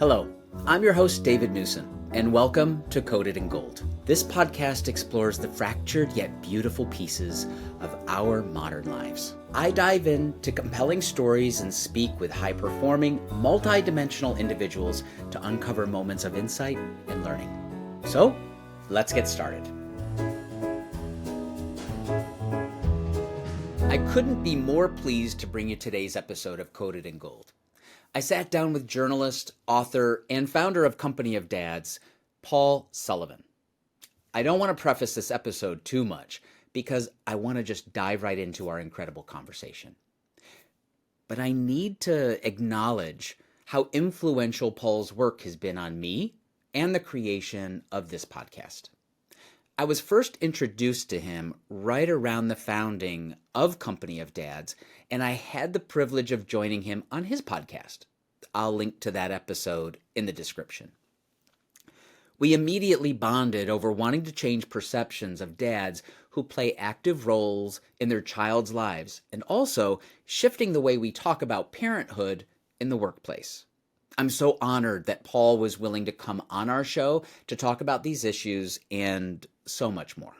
Hello, I'm your host, David Newsom, and welcome to Coded in Gold. This podcast explores the fractured yet beautiful pieces of our modern lives. I dive into compelling stories and speak with high-performing, multi-dimensional individuals to uncover moments of insight and learning. So, let's get started. I couldn't be more pleased to bring you today's episode of Coded in Gold. I sat down with journalist, author, and founder of Company of Dads, Paul Sullivan. I don't want to preface this episode too much because I want to just dive right into our incredible conversation. But I need to acknowledge how influential Paul's work has been on me and the creation of this podcast. I was first introduced to him right around the founding of Company of Dads, and I had the privilege of joining him on his podcast. I'll link to that episode in the description. We immediately bonded over wanting to change perceptions of dads who play active roles in their child's lives, and also shifting the way we talk about parenthood in the workplace. I'm so honored that Paul was willing to come on our show to talk about these issues and so much more.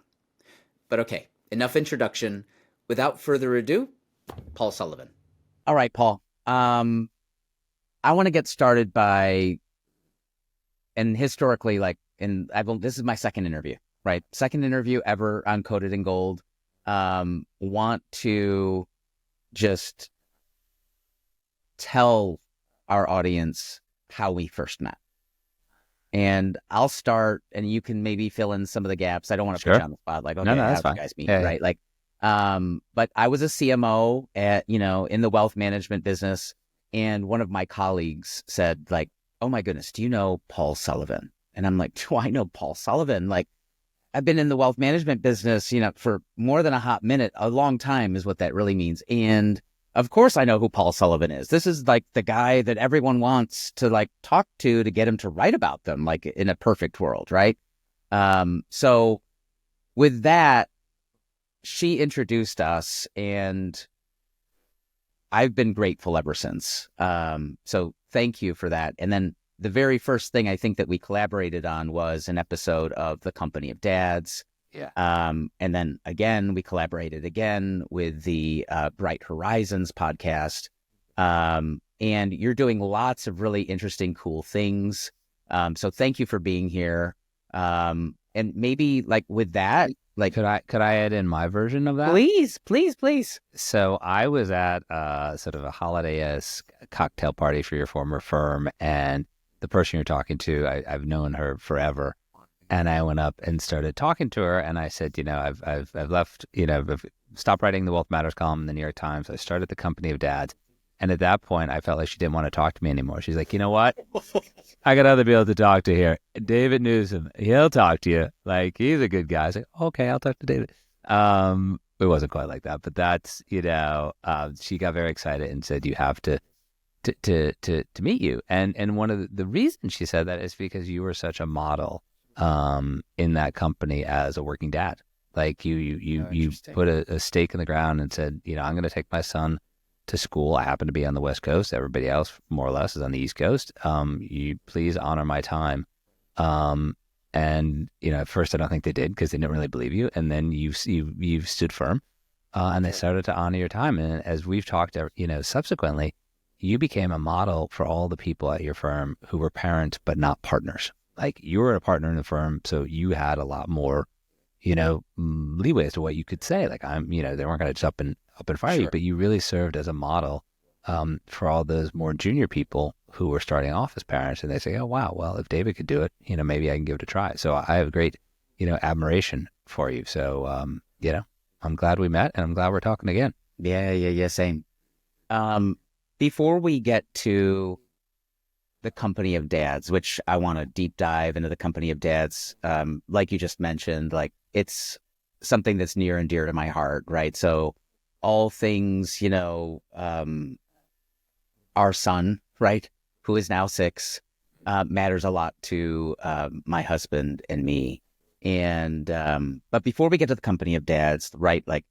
But okay, enough introduction. Without further ado, Paul Sullivan. All right, Paul. I want to get started by, and historically, this is my second interview, right? Second interview ever on Coded in Gold. Want to just tell our audience how we first met. And I'll start, and you can maybe fill in some of the gaps. I don't want to put you on the spot. Like, okay, no, how that's did fine. you guys meet, Yeah, right? Like, but I was a CMO at, in the wealth management business. And one of my colleagues said, like, oh my goodness, do you know Paul Sullivan? And I'm like, do I know Paul Sullivan? Like, I've been in the wealth management business, for more than a hot minute. A long time is what that really means. And of course I know who Paul Sullivan is. This is like the guy that everyone wants to like talk to get him to write about them, like in a perfect world, right? So with that, she introduced us, and I've been grateful ever since. So thank you for that. And then the very first thing I think that we collaborated on was an episode of the Company of Dads. Yeah. And then again, we collaborated again with the Bright Horizons podcast. And you're doing lots of really interesting, cool things. So thank you for being here. And maybe like with that, like, could I add in my version of that? Please. So I was at sort of a holiday-esque cocktail party for your former firm, and the person you're talking to, I've known her forever. And I went up and started talking to her, and I said, I've left, I've stopped writing the Wealth Matters column in the New York Times. I started the Company of Dads. And at that point, I felt like she didn't want to talk to me anymore. She's like, you know what? I got other people to talk to here. David Newsom, he'll talk to you. Like, he's a good guy. I was like, okay, I'll talk to David. It wasn't quite like that, but that's, she got very excited and said, you have to meet you. And one of the reasons she said that is because you were such a model in that company as a working dad. Like you put a stake in the ground and said, I'm going to take my son to school. I happen to be on the West Coast. Everybody else more or less is on the East Coast. You please honor my time. And at first I don't think they did because they didn't really believe you. And then you stood firm, and they started to honor your time. And as we've talked, subsequently, you became a model for all the people at your firm who were parents but not partners. Like, you were a partner in the firm, so you had a lot more, leeway as to what you could say. Like, they weren't going to just up and fire you, but you really served as a model for all those more junior people who were starting off as parents, and they say, oh, wow, well, if David could do it, maybe I can give it a try. So I have great, admiration for you. So, I'm glad we met, and I'm glad we're talking again. Yeah, same. Before we get to the Company of Dads, which I want to deep dive into the Company of Dads, like you just mentioned, like, it's something that's near and dear to my heart, right? So all things, our son, right, who is now 6, matters a lot to my husband and me. And but before we get to the Company of Dads, right, like,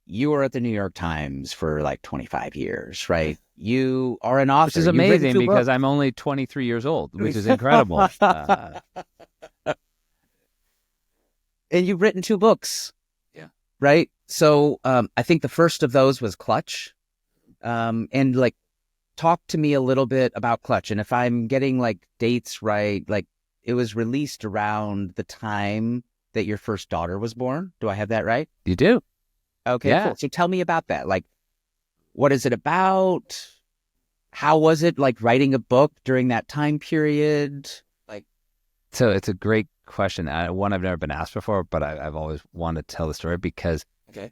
you were at the New York Times for like 25 years, right? You are an author. Which is You've written amazing 2 because books. I'm only 23 years old, which is incredible. And you've written 2 books, Yeah. right? So I think the first of those was Clutch. And like, talk to me a little bit about Clutch. And if I'm getting like dates right, like it was released around the time that your first daughter was born. Do I have that right? You do? Okay, Yeah. cool. So tell me about that. Like, what is it about? How was it like writing a book during that time period? Like, So it's a great question. One I've never been asked before, but I've always wanted to tell the story because okay.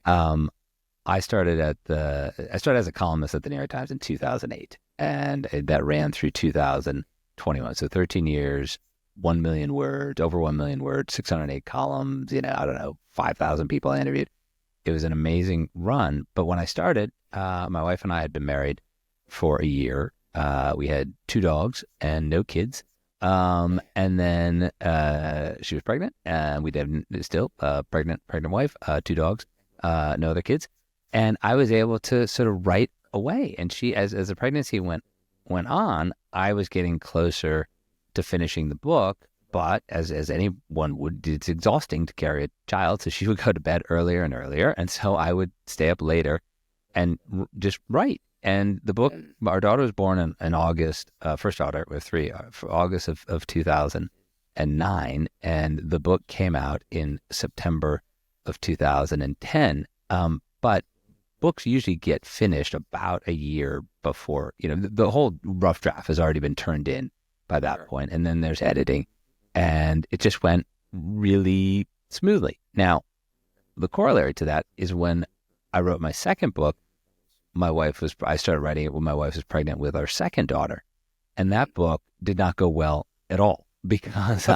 I started as a columnist at the New York Times in 2008, and that ran through 2021. So 13 years, 1 million words, over 1 million words, 608 columns. I don't know, 5,000 people I interviewed. It was an amazing run. But when I started, my wife and I had been married for a year. We had 2 dogs and no kids. And then she was pregnant, and we did still pregnant wife, 2 dogs, no other kids. And I was able to sort of write away. And she, as the pregnancy went on, I was getting closer to finishing the book. But as anyone would, it's exhausting to carry a child. So she would go to bed earlier and earlier. And so I would stay up later and just write. And the book, our daughter was born in August, first daughter, we have 3, for August of 2009. And the book came out in September of 2010. But books usually get finished about a year before, the whole rough draft has already been turned in by that point. And then there's editing. And it just went really smoothly. Now, the corollary to that is when I wrote my second book, I started writing it when my wife was pregnant with our second daughter. And that book did not go well at all because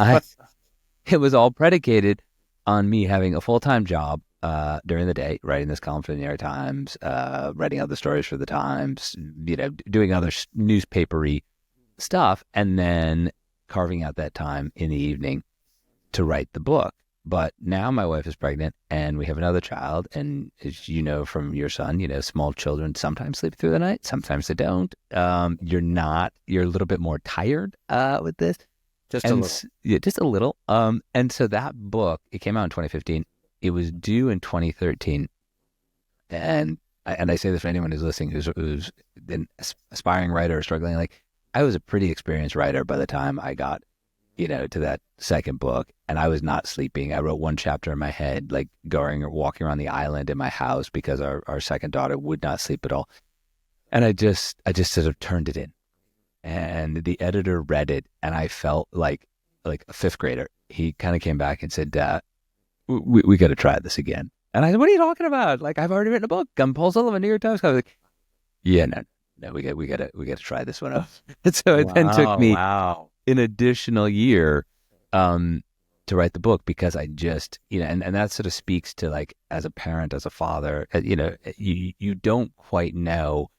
it was all predicated on me having a full-time job during the day, writing this column for the New York Times, writing other stories for the Times, doing other newspapery stuff, and then carving out that time in the evening to write the book. But now my wife is pregnant and we have another child. And as you know from your son, small children sometimes sleep through the night, sometimes they don't. You're a little bit more tired with this. Just a little. Yeah, just a little. And so that book, it came out in 2015. It was due in 2013. And I say this for anyone who's listening, who's an aspiring writer or struggling. Like, I was a pretty experienced writer by the time I got, to that second book, and I was not sleeping. I wrote 1 chapter in my head, like going or walking around the island in my house because our second daughter would not sleep at all. And I just sort of turned it in, and the editor read it, and I felt like a 5th grader. He kind of came back and said, we got to try this again. And I said, what are you talking about? Like, I've already written a book. I'm Paul Sullivan, New York Times. I was like, yeah, no, we got to try this one out. And so it then took me an additional year to write the book because I just, and that sort of speaks to, like, as a parent, as a father, you don't quite know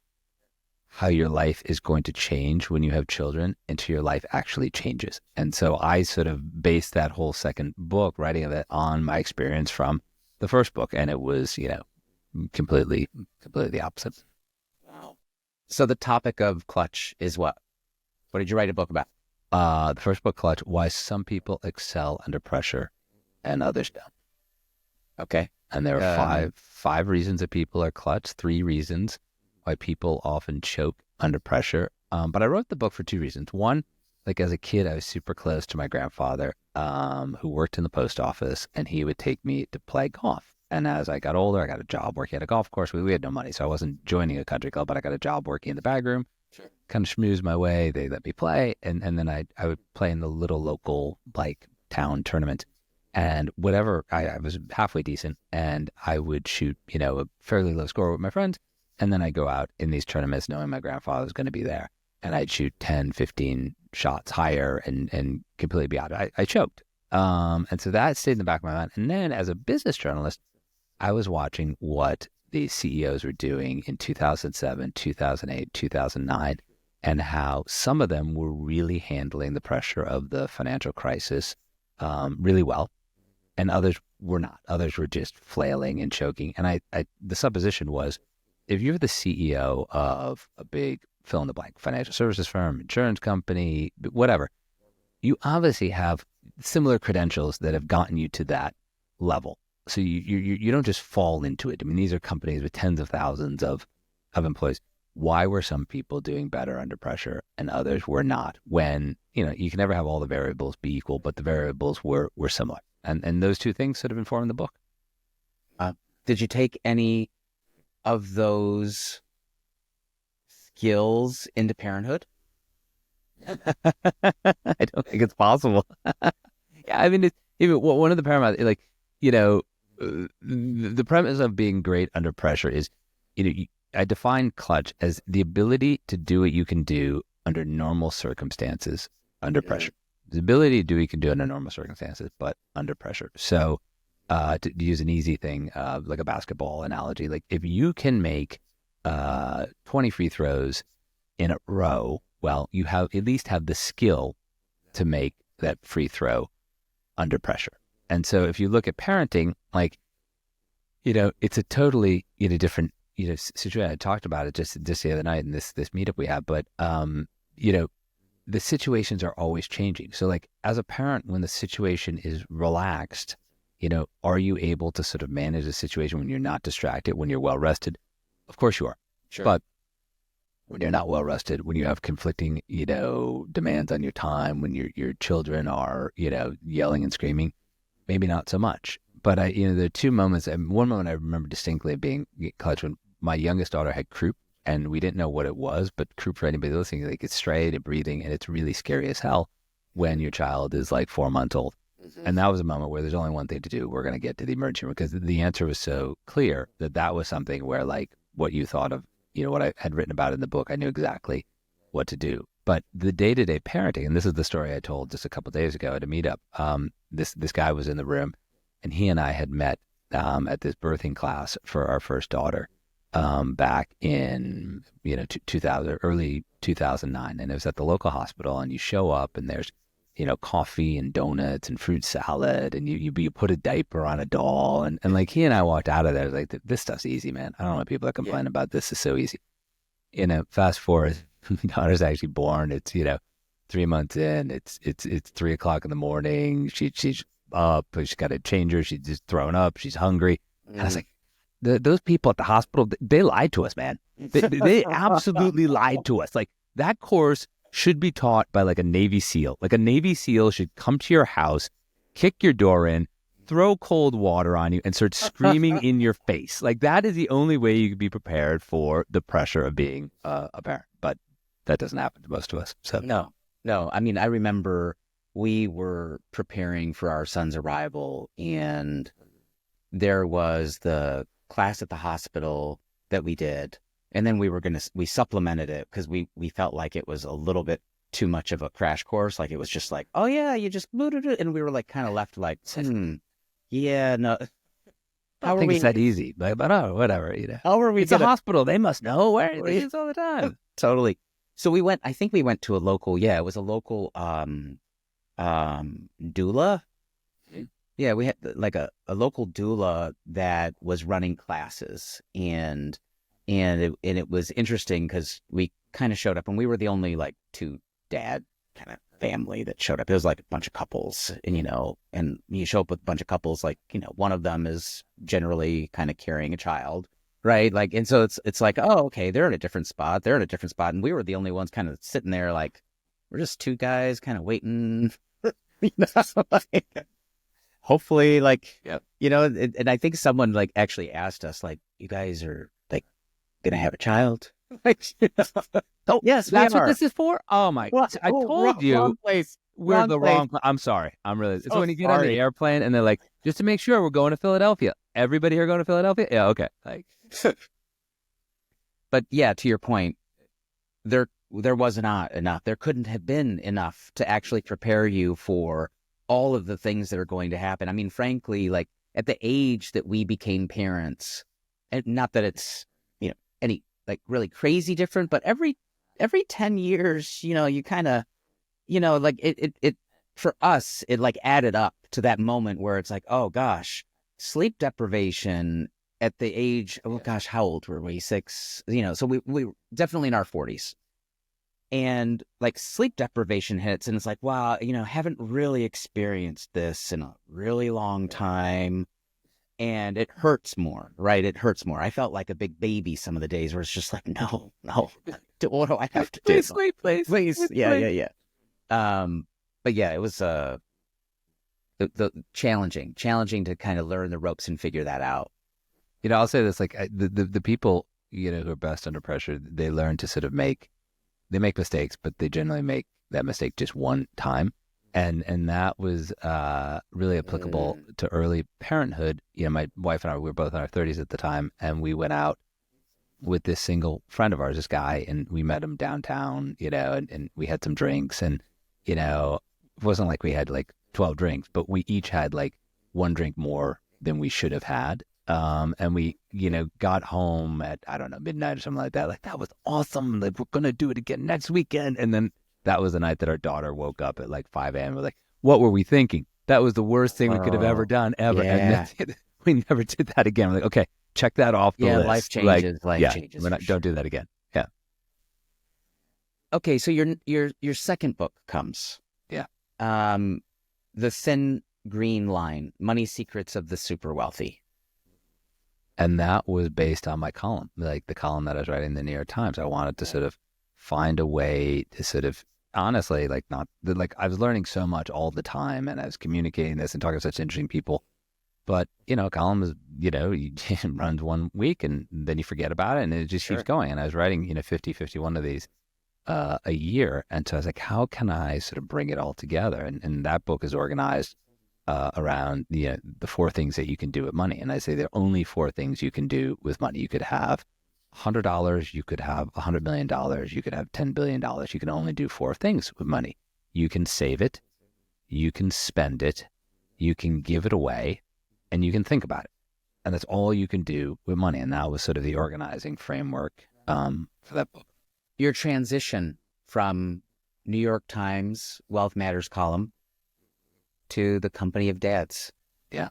how your life is going to change when you have children until your life actually changes. And so I sort of based that whole second book, writing of it, on my experience from the first book. And it was, completely the opposite. Wow. So the topic of Clutch is what? What did you write a book about? The first book, Clutch, Why Some People Excel Under Pressure and Others Don't. Okay. And there are five reasons that people are clutch, 3 reasons why people often choke under pressure. But I wrote the book for 2 reasons. One, like, as a kid, I was super close to my grandfather, who worked in the post office, and he would take me to play golf. And as I got older, I got a job working at a golf course. We had no money, so I wasn't joining a country club, but I got a job working in the bag room. Sure. Kind of schmoozed my way. They let me play, and then I would play in the little local, like, town tournament. And whatever, I was halfway decent, and I would shoot, a fairly low score with my friends. And then I'd go out in these tournaments knowing my grandfather was going to be there. And I'd shoot 10, 15 shots higher and completely be out. I choked. And so that stayed in the back of my mind. And then as a business journalist, I was watching what the CEOs were doing in 2007, 2008, 2009, and how some of them were really handling the pressure of the financial crisis really well. and others were not. Others were just flailing and choking. And the supposition was, if you're the CEO of a big fill in the blank financial services firm, insurance company, whatever, you obviously have similar credentials that have gotten you to that level. So you don't just fall into it. I mean, these are companies with tens of thousands of employees. Why were some people doing better under pressure and others were not? When, you can never have all the variables be equal, but the variables were similar. And those two things sort of informed the book. Did you take any of those skills into parenthood? I don't think it's possible. Yeah, I mean, one of the paramount, the premise of being great under pressure is, I define clutch as the ability to do what you can do under normal circumstances under pressure. The ability to do what you can do under normal circumstances, but under pressure. So to use an easy thing, like a basketball analogy, like if you can make 20 free throws in a row, well, you at least have the skill to make that free throw under pressure. And so if you look at parenting, it's a totally different situation. I talked about it just the other night in this meetup we had, but the situations are always changing. So as a parent, when the situation is relaxed, are you able to sort of manage the situation when you're not distracted, when you're well rested? Of course you are. Sure. But when you're not well rested, when you have conflicting, demands on your time, when your children are, yelling and screaming, maybe not so much. But there are two moments. And one moment I remember distinctly being clutch when my youngest daughter had croup, and we didn't know what it was. But croup, for anybody listening, it's striated breathing, and it's really scary as hell when your child is 4 months old. Mm-hmm. And that was a moment where there's only one thing to do. We're going to get to the emergency room, because the answer was so clear that was something where what you thought of, what I had written about in the book, I knew exactly what to do. But the day-to-day parenting, and this is the story I told just a couple of days ago at a meetup, this guy was in the room, and he and I had met at this birthing class for our first daughter back in 2000, early 2009, and it was at the local hospital. And you show up, and there's coffee and donuts and fruit salad, and you put a diaper on a doll, and he and I walked out of there this stuff's easy, man. I don't know, people that complain about this is so easy. Fast forward, my daughter's actually born. It's 3 months in. It's 3:00 in the morning. She's up. She's got to change her. She's just thrown up. She's hungry. And I was like, those people at the hospital, they lied to us, man. They absolutely lied to us. That course should be taught by a Navy SEAL. A Navy SEAL should come to your house, kick your door in, throw cold water on you, and start screaming in your face. That is the only way you could be prepared for the pressure of being a parent. But that doesn't happen to most of us. So No. I mean, I remember we were preparing for our son's arrival, and there was the class at the hospital that we did. And then we supplemented it because we felt like it was a little bit too much of a crash course. It was just oh yeah, you just booted it. And we were kind of left yeah, no. I don't think it's that easy, but oh, whatever, How are we? It's a hospital. They must know where it is all the time. Totally. So I think we went to a local, it was a local doula. Yeah, we had a local doula that was running classes, and it was interesting because we kind of showed up, and we were the only two dad kind of family that showed up. It was a bunch of couples, and you show up with a bunch of couples, one of them is generally kind of carrying a child, right? And so it's oh, okay, they're in a different spot, and we were the only ones kind of sitting there we're just two guys kind of waiting, hopefully, and I think someone actually asked us, you guys are gonna have a child? Oh yes, that's what this is for. Oh my! I told you wrong place. We're the wrong. I'm sorry. I'm really. It's when you get on the airplane and they're just to make sure we're going to Philadelphia. Everybody here going to Philadelphia? Yeah. Okay. But yeah, to your point, there was not enough. There couldn't have been enough to actually prepare you for all of the things that are going to happen. I mean, frankly, at the age that we became parents, and not that it's any really crazy different, but every 10 years, you kind of, it for us, it like added up to that moment where it's like, oh gosh, sleep deprivation at the age, oh gosh, how old were we? 6, so we definitely in our 40s. And like sleep deprivation hits, and it's like, wow, haven't really experienced this in a really long time. And it hurts more, right? It hurts more. I felt like a big baby some of the days where it's just like, no, what do I have to do? Please sleep, please. Yeah. But yeah, it was the challenging to kind of learn the ropes and figure that out. I'll say this, like the people, who are best under pressure, they learn to sort of make mistakes, but they generally make that mistake just one time. And that was really applicable to early parenthood. My wife and I, we were both in our 30s at the time, and we went out with this single friend of ours, this guy, and we met him downtown, and we had some drinks, and, it wasn't like we had like 12 drinks, but we each had like one drink more than we should have had. And we, got home at, I don't know, midnight or something like that. Like, that was awesome. Like, we're going to do it again next weekend. And then that was the night that our daughter woke up at like 5 a.m. We're like, what were we thinking? That was the worst thing we could have ever done, ever. Yeah. And we never did that again. We're like, okay, check that off the list. Life changes. Don't do that again. Yeah. Okay, so your second book comes. Yeah. The Thin Green Line, Money Secrets of the Super Wealthy. And that was based on my column, like the column that I was writing in the New York Times. I wanted to sort of find a way to sort of, honestly, like I was learning so much all the time, and I was communicating this and talking to such interesting people. But, a column is, it runs 1 week and then you forget about it, and it just keeps going. And I was writing, 50, 51 of these a year. And so I was like, how can I sort of bring it all together? And that book is organized around the 4 things that you can do with money. And I say there are only 4 things you can do with money. You could have $100, you could have $100 million, you could have $10 billion. You can only do 4 things with money. You can save it, you can spend it, you can give it away, and you can think about it. And that's all you can do with money. And that was sort of the organizing framework for that book. Your transition from New York Times Wealth Matters column to the Company of Dads. Yeah.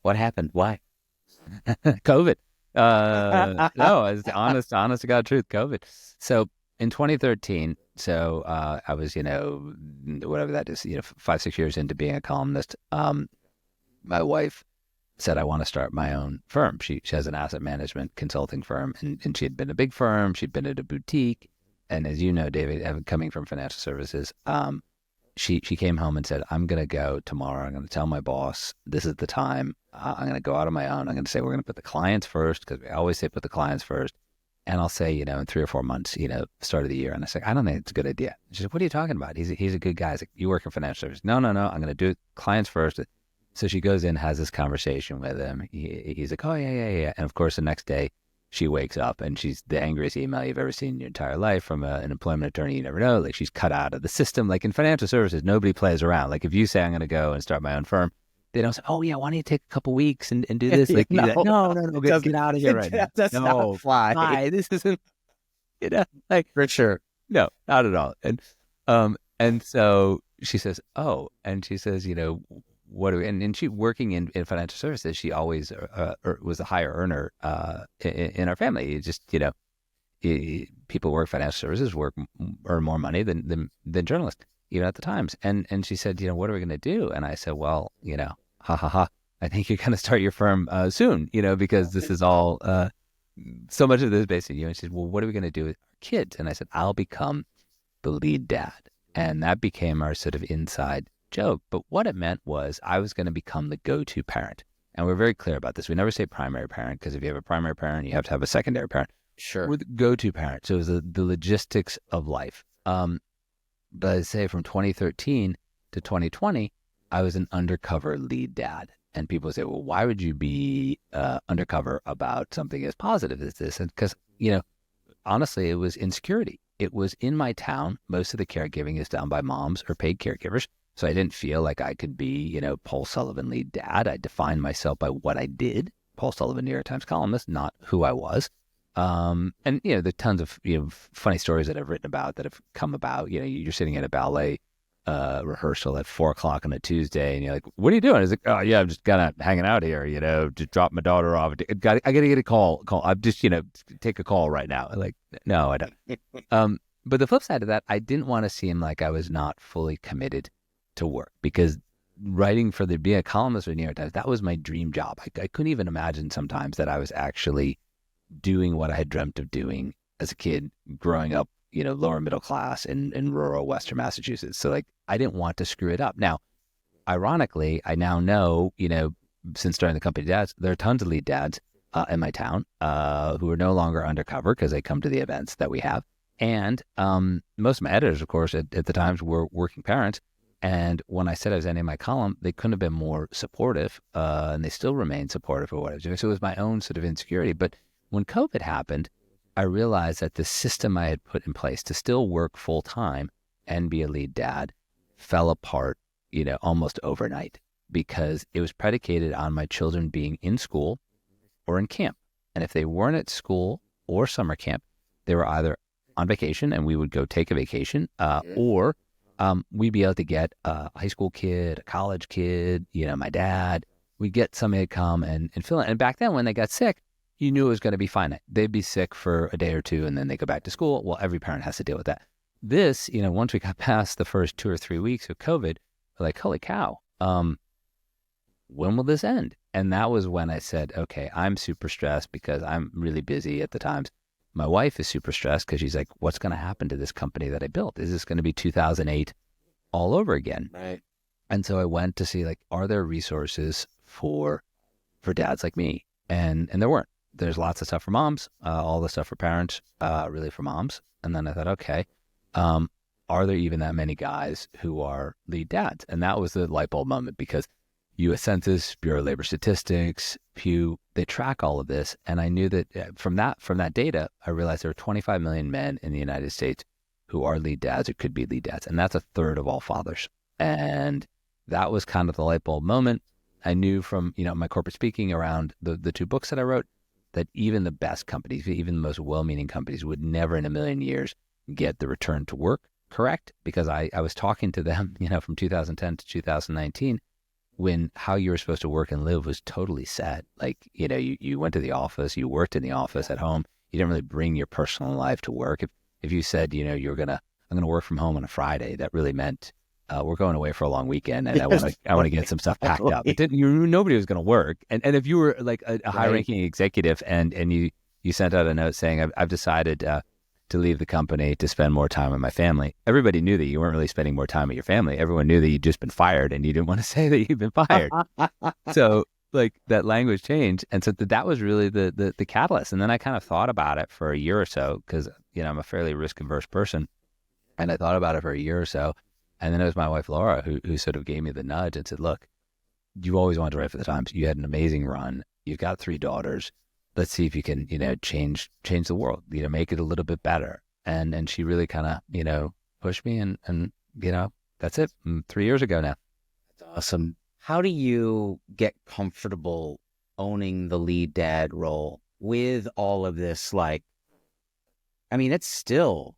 What happened? Why? COVID. No, it's honest to God truth, COVID. So in 2013, I was, whatever that is, 5, 6 years into being a columnist. My wife said, I want to start my own firm. She has an asset management consulting firm, and she had been a big firm. She'd been at a boutique. And as you know, David, coming from financial services, she came home and said, I'm going to go tomorrow. I'm going to tell my boss, this is the time. I'm going to go out on my own. I'm going to say, we're going to put the clients first, because we always say put the clients first. And I'll say, in 3 or 4 months, start of the year. And I said, I don't think it's a good idea. She said, what are you talking about? He's a good guy. I said, you work in financial services. No. I'm going to do clients first. So she goes in, has this conversation with him. He's like, oh, yeah. And of course, the next day, she wakes up and she's the angriest email you've ever seen in your entire life from an employment attorney you never know. Like, she's cut out of the system. Like, in financial services, nobody plays around. Like, if you say, I'm going to go and start my own firm, they don't say, oh, yeah, why don't you take a couple weeks and do this? Like, no, get out of here right now. That's not fly. This isn't, like, For sure. No, not at all. And so she says, oh, and she says, what do we, and she working in financial services, she always was a higher earner in our family. It just, people work financial services earn more money than journalists, even at the Times. And she said, what are we going to do? And I said, well, I think you're going to start your firm soon, because this is all so much of this basically. And she said, well, what are we going to do with our kids? And I said, I'll become the lead dad. And that became our sort of inside joke. But what it meant was I was going to become the go-to parent. And we're very clear about this. We never say primary parent, because if you have a primary parent, you have to have a secondary parent. Sure. We're the go-to parent. So it was the logistics of life. But I say from 2013 to 2020, I was an undercover lead dad. And people say, well, why would you be undercover about something as positive as this? And because, honestly, it was insecurity. It was in my town. Most of the caregiving is done by moms or paid caregivers. So I didn't feel like I could be, Paul Sullivan lead dad. I defined myself by what I did. Paul Sullivan, New York Times columnist, not who I was. And, there are tons of, funny stories that I've written about that have come about. You're sitting at a ballet rehearsal at 4:00 on a Tuesday, and you're like, "What are you doing?" He's like, "Oh yeah, I'm just kind of hanging out here, just drop my daughter off. I gotta get a call. I'm just take a call right now." I'm like, no, I don't. But the flip side of that, I didn't want to seem like I was not fully committed to work, because writing for being a columnist for the New York Times, that was my dream job. I couldn't even imagine sometimes that I was actually doing what I had dreamt of doing as a kid growing up, lower middle class in rural Western Massachusetts. So like, I didn't want to screw it up. Now, ironically, I now know, since starting the company Dads, there are tons of lead dads in my town who are no longer undercover because they come to the events that we have. And most of my editors, of course, at the Times were working parents. And when I said I was ending my column, they couldn't have been more supportive, and they still remain supportive of what I was doing. So it was my own sort of insecurity. But when COVID happened, I realized that the system I had put in place to still work full time and be a lead dad fell apart, almost overnight, because it was predicated on my children being in school or in camp. And if they weren't at school or summer camp, they were either on vacation and we would go take a vacation, or we'd be able to get a high school kid, a college kid, my dad. We'd get somebody to come and fill in. And back then when they got sick, you knew it was going to be fine. They'd be sick for a day or two and then they go back to school. Well, every parent has to deal with that. This, once we got past the first 2 or 3 weeks of COVID, we're like, holy cow, when will this end? And that was when I said, okay, I'm super stressed because I'm really busy at the Times. My wife is super stressed because she's like, what's going to happen to this company that I built? Is this going to be 2008 all over again? Right. And so I went to see, like, are there resources for dads like me? And there weren't. There's lots of stuff for moms, all the stuff for parents, really for moms. And then I thought, okay, are there even that many guys who are lead dads? And that was the light bulb moment, because U.S. Census, Bureau of Labor Statistics, Pew, they track all of this. And I knew that from that data, I realized there are 25 million men in the United States who are lead dads or could be lead dads. And that's a third of all fathers. And that was kind of the light bulb moment. I knew from, my corporate speaking around the 2 books that I wrote, that even the best companies, even the most well-meaning companies, would never in a million years get the return to work correct. Because I was talking to them, from 2010 to 2019, when how you were supposed to work and live was totally set. Like, you went to the office, you worked in the office at home. You didn't really bring your personal life to work. If you said, I'm going to work from home on a Friday, that really meant we're going away for a long weekend and I want to get some stuff packed up. It didn't, nobody was going to work. And if you were like a high ranking executive and you sent out a note saying, I've decided to leave the company to spend more time with my family, everybody knew that you weren't really spending more time with your family. Everyone knew that you'd just been fired and you didn't want to say that you'd been fired. So like that language changed. And so that was really the catalyst. And then I kind of thought about it for a year or so, because, I'm a fairly risk averse person. And I thought about it for a year or so. And then it was my wife, Laura, who sort of gave me the nudge and said, look, you always wanted to write for the Times. You had an amazing run. You've got 3 daughters. Let's see if you can, change the world, make it a little bit better. And she really kind of, pushed me and, that's it. 3 years ago now. That's awesome. How do you get comfortable owning the lead dad role with all of this? Like, it's still,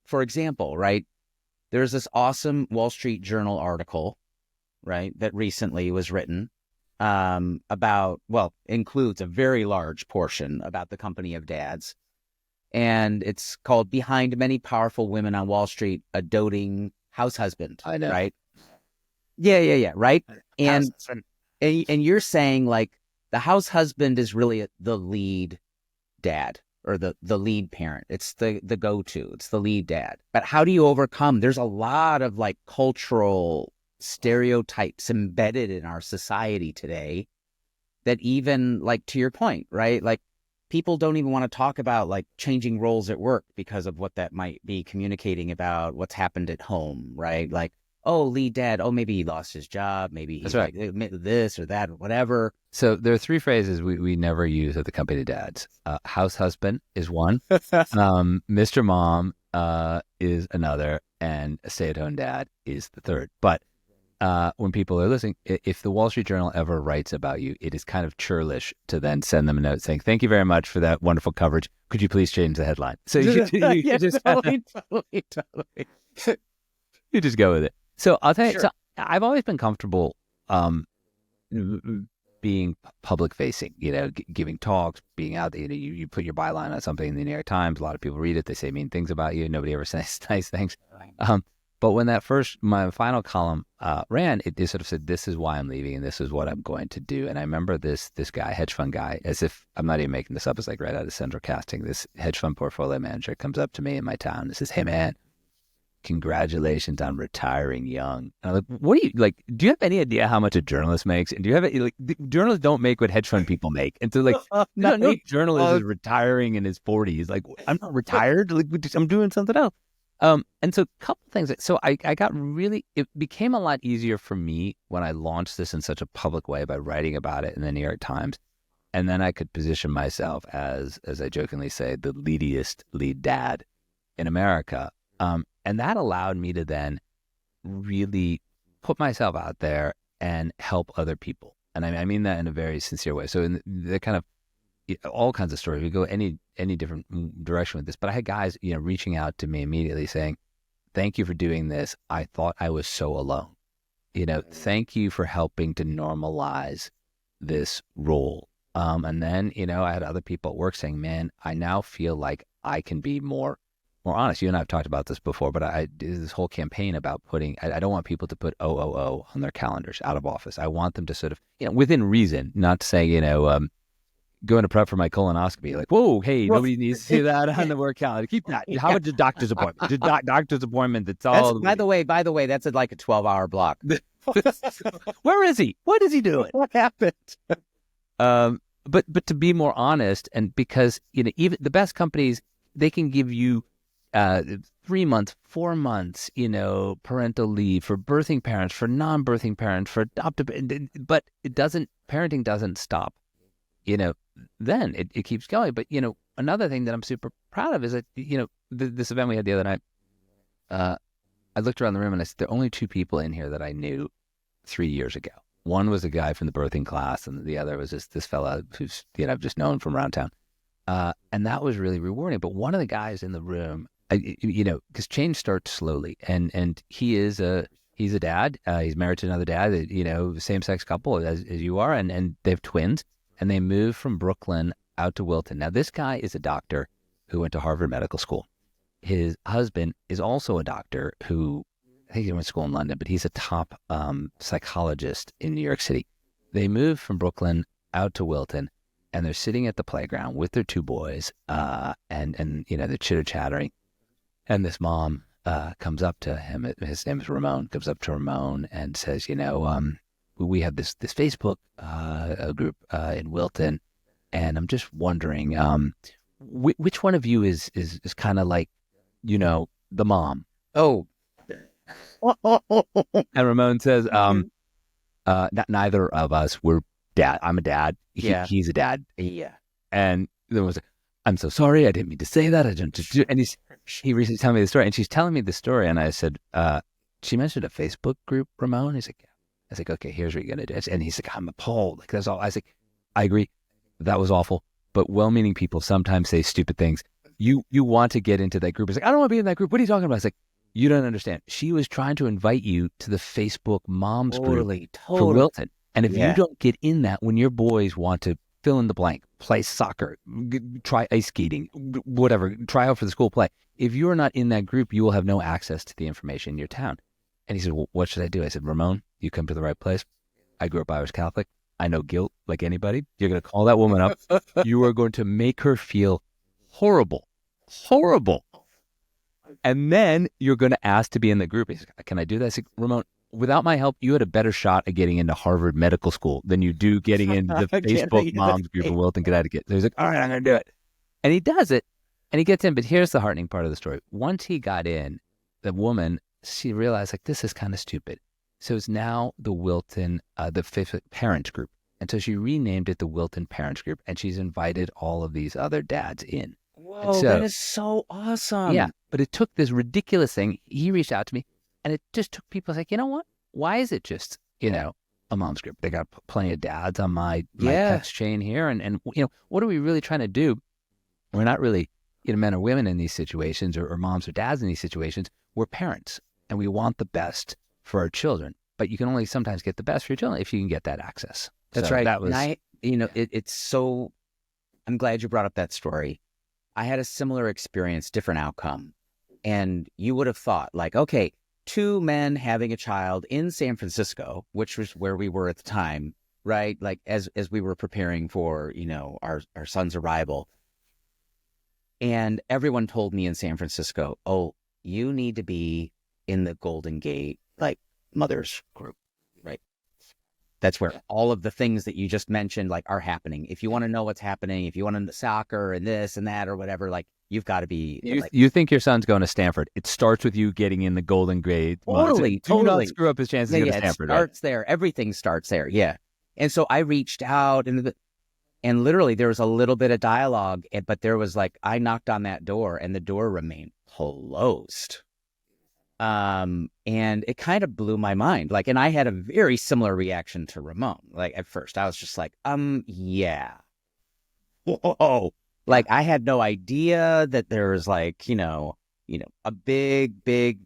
for example, right? There's this awesome Wall Street Journal article, right, that recently was written includes a very large portion about the company of dads. And it's called Behind Many Powerful Women on Wall Street, a Doting House Husband. I know. Right? Yeah. Right. And you're saying like the house husband is really the lead dad or the lead parent. It's the go-to. It's the lead dad. But how do you overcome? There's a lot of like cultural stereotypes embedded in our society today that even like to your point, right? Like people don't even want to talk about like changing roles at work because of what that might be communicating about what's happened at home, right? Like, oh, lead dad, oh, maybe he lost his job, maybe he's right. like this or that or whatever. So there are 3 phrases we never use at the company dads. House husband is one, Mr. Mom is another, and a stay-at-home dad is the third. But when people are listening, if the Wall Street Journal ever writes about you, it is kind of churlish to then send them a note saying, thank you very much for that wonderful coverage. Could you please change the headline? So you just totally. You just go with it. So I'll tell you, Sure. so I've always been comfortable being public facing, giving talks, being out there. You put your byline on something in the New York Times. A lot of people read it. They say mean things about you. Nobody ever says nice things. But when my final column ran, it sort of said, this is why I'm leaving and this is what I'm going to do. And I remember this guy, hedge fund guy, as if I'm not even making this up, it's like right out of Central Casting. This hedge fund portfolio manager comes up to me in my town and says, hey, man, congratulations on retiring young. And I'm like, what do you have any idea how much a journalist makes? And do you have it? Like, journalists don't make what hedge fund people make. And so like, no journalist is retiring in his 40s. Like, I'm not retired. Like, I'm doing something else. And so a couple things. So I got it became a lot easier for me when I launched this in such a public way by writing about it in the New York Times. And then I could position myself as I jokingly say, the lead dad in America. And that allowed me to then really put myself out there and help other people. And I mean that in a very sincere way. So in the kind of all kinds of stories, we go any different direction with this. But I had guys, reaching out to me immediately saying, thank you for doing this. I thought I was so alone. Thank you for helping to normalize this role. And then, I had other people at work saying, man, I now feel like I can be more honest. You and I have talked about this before, but I did this whole campaign about I don't want people to put OOO on their calendars out of office. I want them to sort of, within reason, not to say, going to prep for my colonoscopy, like, whoa, hey, nobody needs to see that on the work calendar. Keep that. How about just doctor's appointment? Just doctor's appointment. That's all. By the way, that's like a 12-hour block. Where is he? What is he doing? What happened? But to be more honest, and because, even the best companies, they can give you 3 months, 4 months, parental leave for birthing parents, for non-birthing parents, for adoptive, but parenting doesn't stop. Then it keeps going. But, another thing that I'm super proud of is that, this event we had the other night, I looked around the room and I said, there are only 2 people in here that I knew 3 years ago. One was a guy from the birthing class, and the other was just this fella who's, I've just known from around town. And that was really rewarding. But one of the guys in the room, because change starts slowly, and he's a dad. He's married to another dad, same-sex couple as you are, and they have twins, and they moved from Brooklyn out to Wilton. Now, this guy is a doctor who went to Harvard Medical School. His husband is also a doctor who, I think he went to school in London, but he's a top psychologist in New York City. They moved from Brooklyn out to Wilton, and they're sitting at the playground with their 2 boys, and they're chitter-chattering. And this mom comes up to him. His name is Ramon. Comes up to Ramon and says, we have this Facebook group in Wilton, and I'm just wondering, which one of you is kind of like, the mom? Oh. And Ramon says, neither of us. We're dad. I'm a dad. He's a dad. Yeah. And there was, I'm so sorry. I didn't mean to say that. I didn't just do. And he recently telling me the story, and she's telling me the story, and I said, she mentioned a Facebook group, Ramon. He's like, yeah. I was like, okay, here's what you're gonna do. And he's like, I'm appalled. Like, that's all. I was like, I agree. That was awful. But well-meaning people sometimes say stupid things. You want to get into that group. It's like, I don't want to be in that group. What are you talking about? It's like, you don't understand. She was trying to invite you to the Facebook moms group for Wilton. And if you don't get in that, when your boys want to fill in the blank, play soccer, try ice skating, whatever, try out for the school play, if you're not in that group, you will have no access to the information in your town. And he said, well, what should I do? I said, Ramon, you come to the right place. I grew up Irish Catholic. I know guilt like anybody. You're going to call that woman up. You are going to make her feel horrible. And then you're going to ask to be in the group. He said, can I do that? I said, Ramon, without my help, you had a better shot at getting into Harvard Medical School than you do getting into the Facebook moms group in Wilton, Connecticut. So he's like, all right, I'm going to do it. And he does it, and he gets in. But here's the heartening part of the story. Once he got in, the woman, she realized, like, this is kind of stupid. So it's now the Wilton, the fifth parent group. And so she renamed it the Wilton Parents Group, and she's invited all of these other dads in. Whoa, so, that is so awesome. Yeah, but it took this ridiculous thing. He reached out to me, and it just took people like, you know what? Why is it just, a mom's group? They got plenty of dads on my text chain here. And what are we really trying to do? We're not really, men or women in these situations or moms or dads in these situations. We're parents. and we want the best for our children. But you can only sometimes get the best for your children if you can get that access. That's So right. That was, it's so, I'm glad you brought up that story. I had a similar experience, different outcome. And you would have thought like, okay, two men having a child in San Francisco, which was where we were at the time, right? Like as we were preparing for, our son's arrival. And everyone told me in San Francisco, oh, you need to be in the Golden Gate, like mothers group, right? That's where all of the things that you just mentioned, like, are happening. If you want to know what's happening, if you want to know soccer and this and that or whatever, like, you've got to be. You think your son's going to Stanford. It starts with you getting in the Golden Gate. Totally. Do not screw up his chances to go to Stanford. It starts there. Everything starts there. Yeah. And so I reached out and literally there was a little bit of dialogue, but there was like, I knocked on that door and the door remained closed. And it kind of blew my mind. Like, and I had a very similar reaction to Ramon. Like at first I was just like, yeah. Whoa. Like I had no idea that there was like, a big,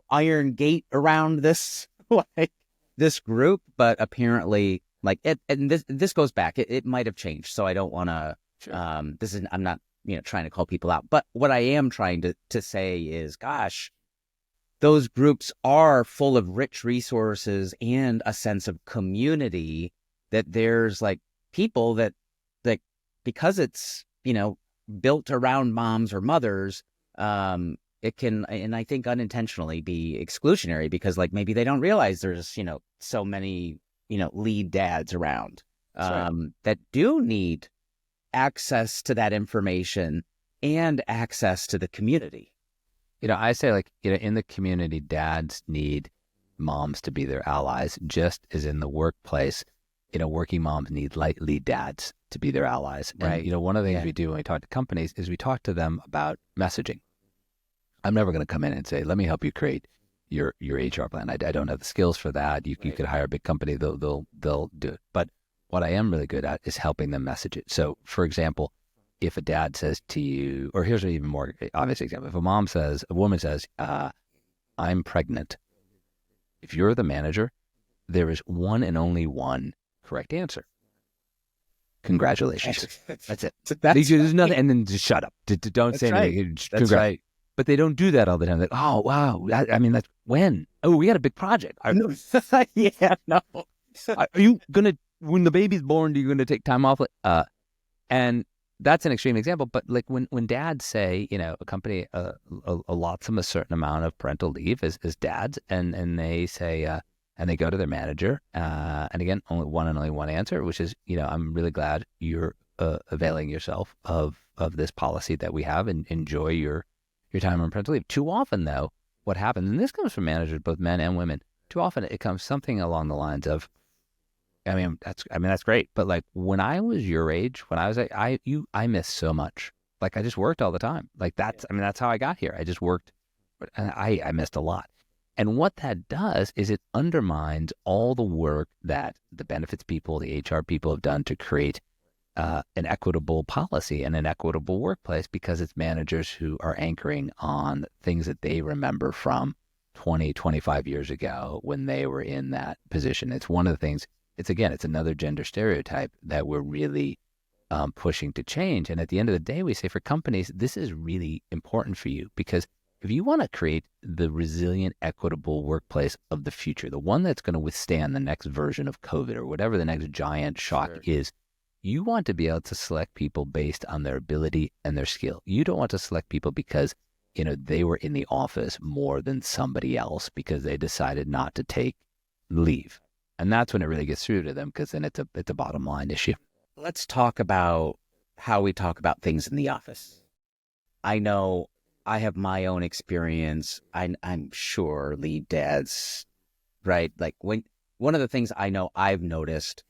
iron gate around this, like this group, but apparently like it, and this goes back, it might've changed. So I don't want to, I'm not, trying to call people out, but what I am trying to say is, gosh, those groups are full of rich resources and a sense of community, that there's like people that because it's, built around moms or mothers, it can, and I think unintentionally, be exclusionary because like maybe they don't realize there's, so many, lead dads around that do need access to that information and access to the community. I say like, in the community, dads need moms to be their allies, just as in the workplace, working moms need lead dads to be their allies. Right. And, one of the things we do when we talk to companies is we talk to them about messaging. I'm never going to come in and say, let me help you create your HR plan. I don't have the skills for that. You could hire a big company. They'll do it. But what I am really good at is helping them message it. So for example, if a dad says to you, or here's an even more obvious example. If a woman says, I'm pregnant. If you're the manager, there is one and only one correct answer. Congratulations. That's it. There's nothing, and then just shut up. Don't say anything. That's right. But they don't do that all the time. Like, oh wow, that's when. Oh, we got a big project. Yeah, no. Are you gonna, when the baby's born, are you gonna take time off? And that's an extreme example. But like when dads say, a company allots them a certain amount of parental leave as dads, and they say, and they go to their manager, and again, only one answer, which is, I'm really glad you're availing yourself of this policy that we have, and enjoy your time on parental leave. Too often, though, what happens, and this comes from managers, both men and women, too often it comes something along the lines of, that's great, but like when I was your age, when I was I missed so much. Like I just worked all the time. Like that's how I got here. I just worked, and I missed a lot. And what that does is it undermines all the work that the benefits people, the HR people have done to create an equitable policy and an equitable workplace, because it's managers who are anchoring on things that they remember from 20, 25 years ago when they were in that position. It's one of the things, it's another gender stereotype that we're really pushing to change. And at the end of the day, we say for companies, this is really important for you, because if you want to create the resilient, equitable workplace of the future, the one that's going to withstand the next version of COVID or whatever the next giant shock is, you want to be able to select people based on their ability and their skill. You don't want to select people because, they were in the office more than somebody else because they decided not to take leave. And that's when it really gets through to them, because then it's a bottom line issue. Let's talk about how we talk about things in the office. I know I have my own experience. I'm sure lead dads, right? Like one of the things I know I've noticed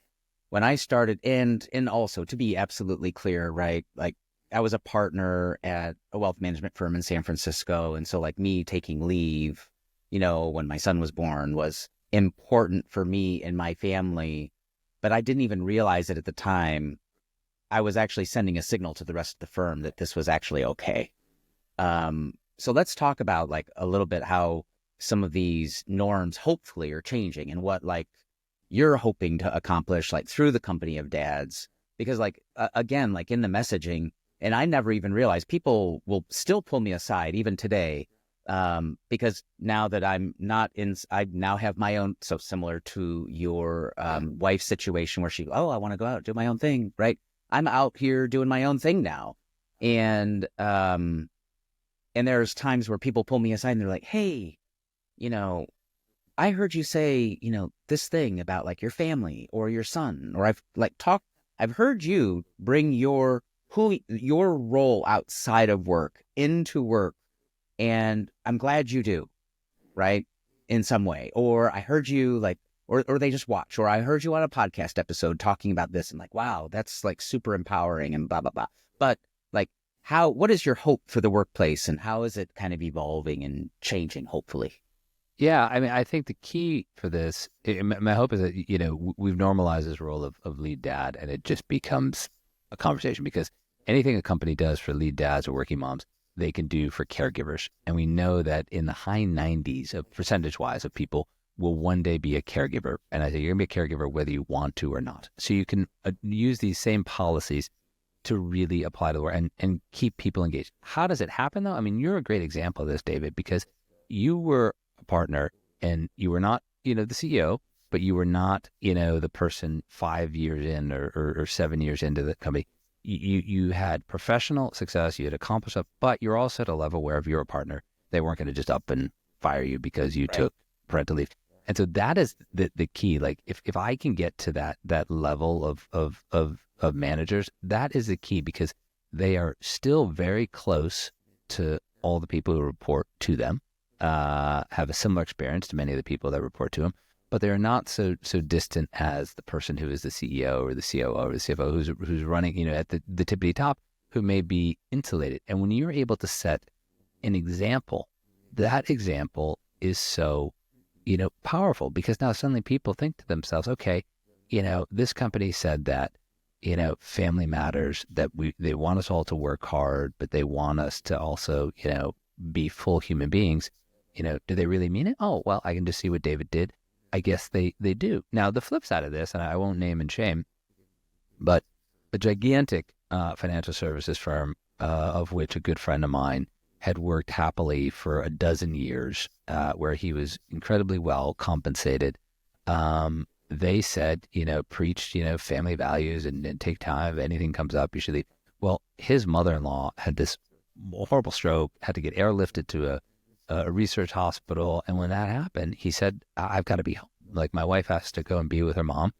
when I started, and also to be absolutely clear, right? Like I was a partner at a wealth management firm in San Francisco. And so like me taking leave, when my son was born was important for me and my family, but I didn't even realize it at the time. I was actually sending a signal to the rest of the firm that this was actually okay. So let's talk about like a little bit how some of these norms hopefully are changing, and what like you're hoping to accomplish like through the company of dads. Because like again, like in the messaging, and I never even realized people will still pull me aside even today, because now that I'm not in, I now have my own. So similar to your wife's situation where she, oh, I want to go out, do my own thing, right? I'm out here doing my own thing now, and there's times where people pull me aside and they're like, hey, you know, I heard you say, you know, this thing about like your family or your son, or I've heard you bring your role outside of work into work, and I'm glad you do, right? In some way. Or I heard you like, or they just watch, or I heard you on a podcast episode talking about this, and like, wow, that's like super empowering and blah, blah, blah. But like, what is your hope for the workplace, and how is it kind of evolving and changing, hopefully? Yeah, I mean, I think the key for this, my hope is that, you know, we've normalized this role of lead dad, and it just becomes a conversation, because anything a company does for lead dads or working moms, they can do for caregivers. And we know that in the high 90s of percentage-wise of people will one day be a caregiver. And I say you're going to be a caregiver whether you want to or not. So you can use these same policies to really apply to the work and keep people engaged. How does it happen, though? I mean, you're a great example of this, David, because you were a partner, and you were not, you know, the CEO, but you were not, you know, the person 5 years in or 7 years into the company. You had professional success, you had accomplished stuff, but you're also at a level where if you're a partner, they weren't going to just up and fire you because you took parental leave. And so that is the key. Like if I can get to that level of managers, that is the key, because they are still very close to all the people who report to them, have a similar experience to many of the people that report to them, but they're not so distant as the person who is the CEO or the COO or the CFO who's running, you know, at the tippity top, who may be insulated. And when you're able to set an example, that example is so, you know, powerful, because now suddenly people think to themselves, okay, you know, this company said that, you know, family matters, that they want us all to work hard, but they want us to also, you know, be full human beings. You know, do they really mean it? Oh, well, I can just see what David did. I guess they do. Now, the flip side of this, and I won't name and shame, but a gigantic financial services firm, of which a good friend of mine had worked happily for a dozen years, where he was incredibly well compensated. They said, you know, preached, you know, family values and take time. If anything comes up, you should leave. Well, his mother-in-law had this horrible stroke, had to get airlifted to a research hospital. And when that happened, he said, I've got to be home. Like, my wife has to go and be with her mom.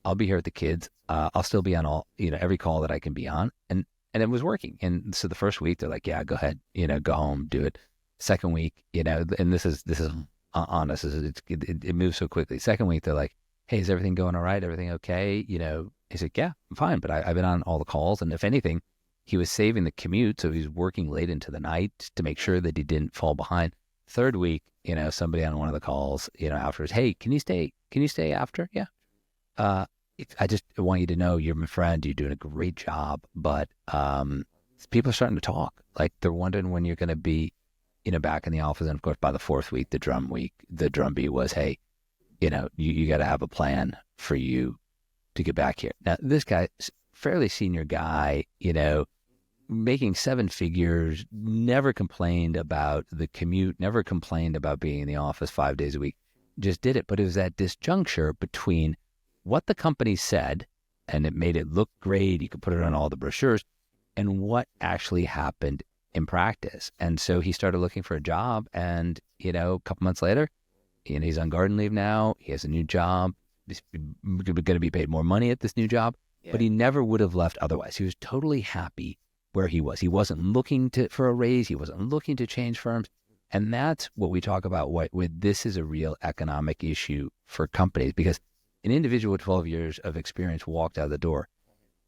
I'll be here with the kids. I'll still be on all, you know, every call that I can be on. And it was working. And so the first week they're like, yeah, go ahead, you know, go home, do it. Second week, you know, and this is honest. It moves so quickly. Second week, they're like, hey, is everything going all right? Everything okay? You know, he's like, yeah, I'm fine. But I've been on all the calls. And if anything, he was saving the commute. So he was working late into the night to make sure that he didn't fall behind. Third week, you know, somebody on one of the calls, you know, afterwards, hey, can you stay after? Yeah. I just want you to know you're my friend. You're doing a great job. But people are starting to talk. Like, they're wondering when you're going to be, you know, back in the office. And of course, by the fourth week, the drumbeat was, hey, you know, you got to have a plan for you to get back here. Now, this guy, fairly senior guy, you know, making 7 figures, never complained about the commute, never complained about being in the office 5 days a week, just did it. But it was that disjuncture between what the company said, and it made it look great, you could put it on all the brochures, and what actually happened in practice. And so he started looking for a job, and, you know, a couple months later, you know, he's on garden leave now, he has a new job, he's going to be paid more money at this new job, but he never would have left otherwise. He was totally happy where he was. He wasn't looking for a raise. He wasn't looking to change firms. And that's what we talk about. This is a real economic issue for companies, because an individual with 12 years of experience walked out of the door.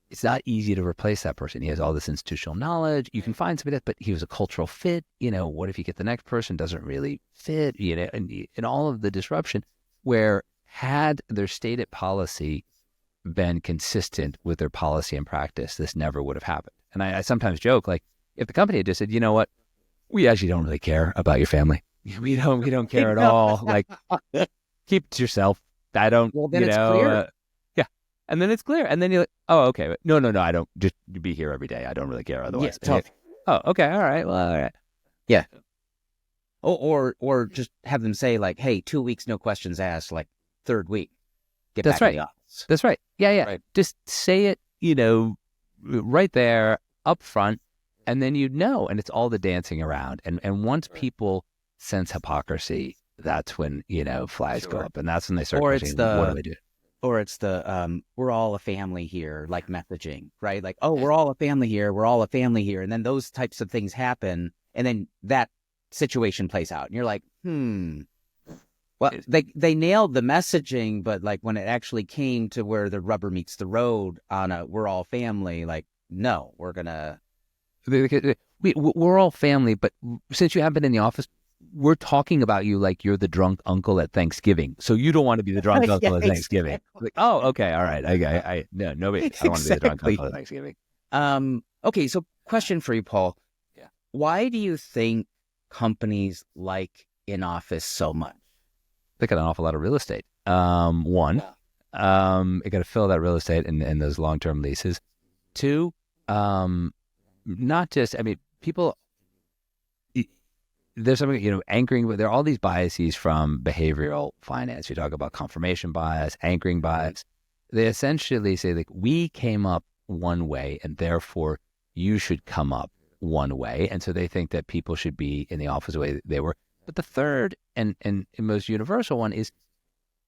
It's not easy to replace that person. He has all this institutional knowledge. You can find somebody but he was a cultural fit. You know, what if you get the next person doesn't really fit, you know, and all of the disruption, where had their stated policy been consistent with their policy and practice, this never would have happened. And I sometimes joke, like, if the company had just said, you know what, we actually don't really care about your family. we don't care at all. Like, keep it to yourself. I don't, Well, then it's clear. yeah. And then it's clear. And then you're like, oh, okay. No, I don't just be here every day. I don't really care otherwise. Yeah, tough. Oh, okay. All right. Well, all right. Yeah. Or just have them say like, hey, 2 weeks, no questions asked, like third week, get That's back right. in the office. That's right. Yeah. Right. Just say it, right there up front, and then and it's all the dancing around. And once people sense hypocrisy, that's when, flags go up, and that's when they start Or questioning, what do I do? Or it's we're all a family here, like messaging, right? Like, oh, we're all a family here. We're all a family here. And then those types of things happen. And then that situation plays out. And you're like, well, they nailed the messaging, but like when it actually came to where the rubber meets the road on we're all family, like, no, we're going to. We're all family, but since you haven't been in the office, we're talking about you like you're the drunk uncle at Thanksgiving. So you don't want to be the drunk uncle at Thanksgiving. Exactly. Like, oh, okay, all right. No, nobody. I don't want to be the drunk uncle at Thanksgiving. Okay, so question for you, Paul. Yeah. Why do you think companies like in office so much? They got an awful lot of real estate. One, you got to fill that real estate in those long-term leases. Two, not just, people, there's something, anchoring, there are all these biases from behavioral finance. You talk about confirmation bias, anchoring bias. They essentially say, like, we came up one way and therefore you should come up one way. And so they think that people should be in the office the way they were. But the third and most universal one is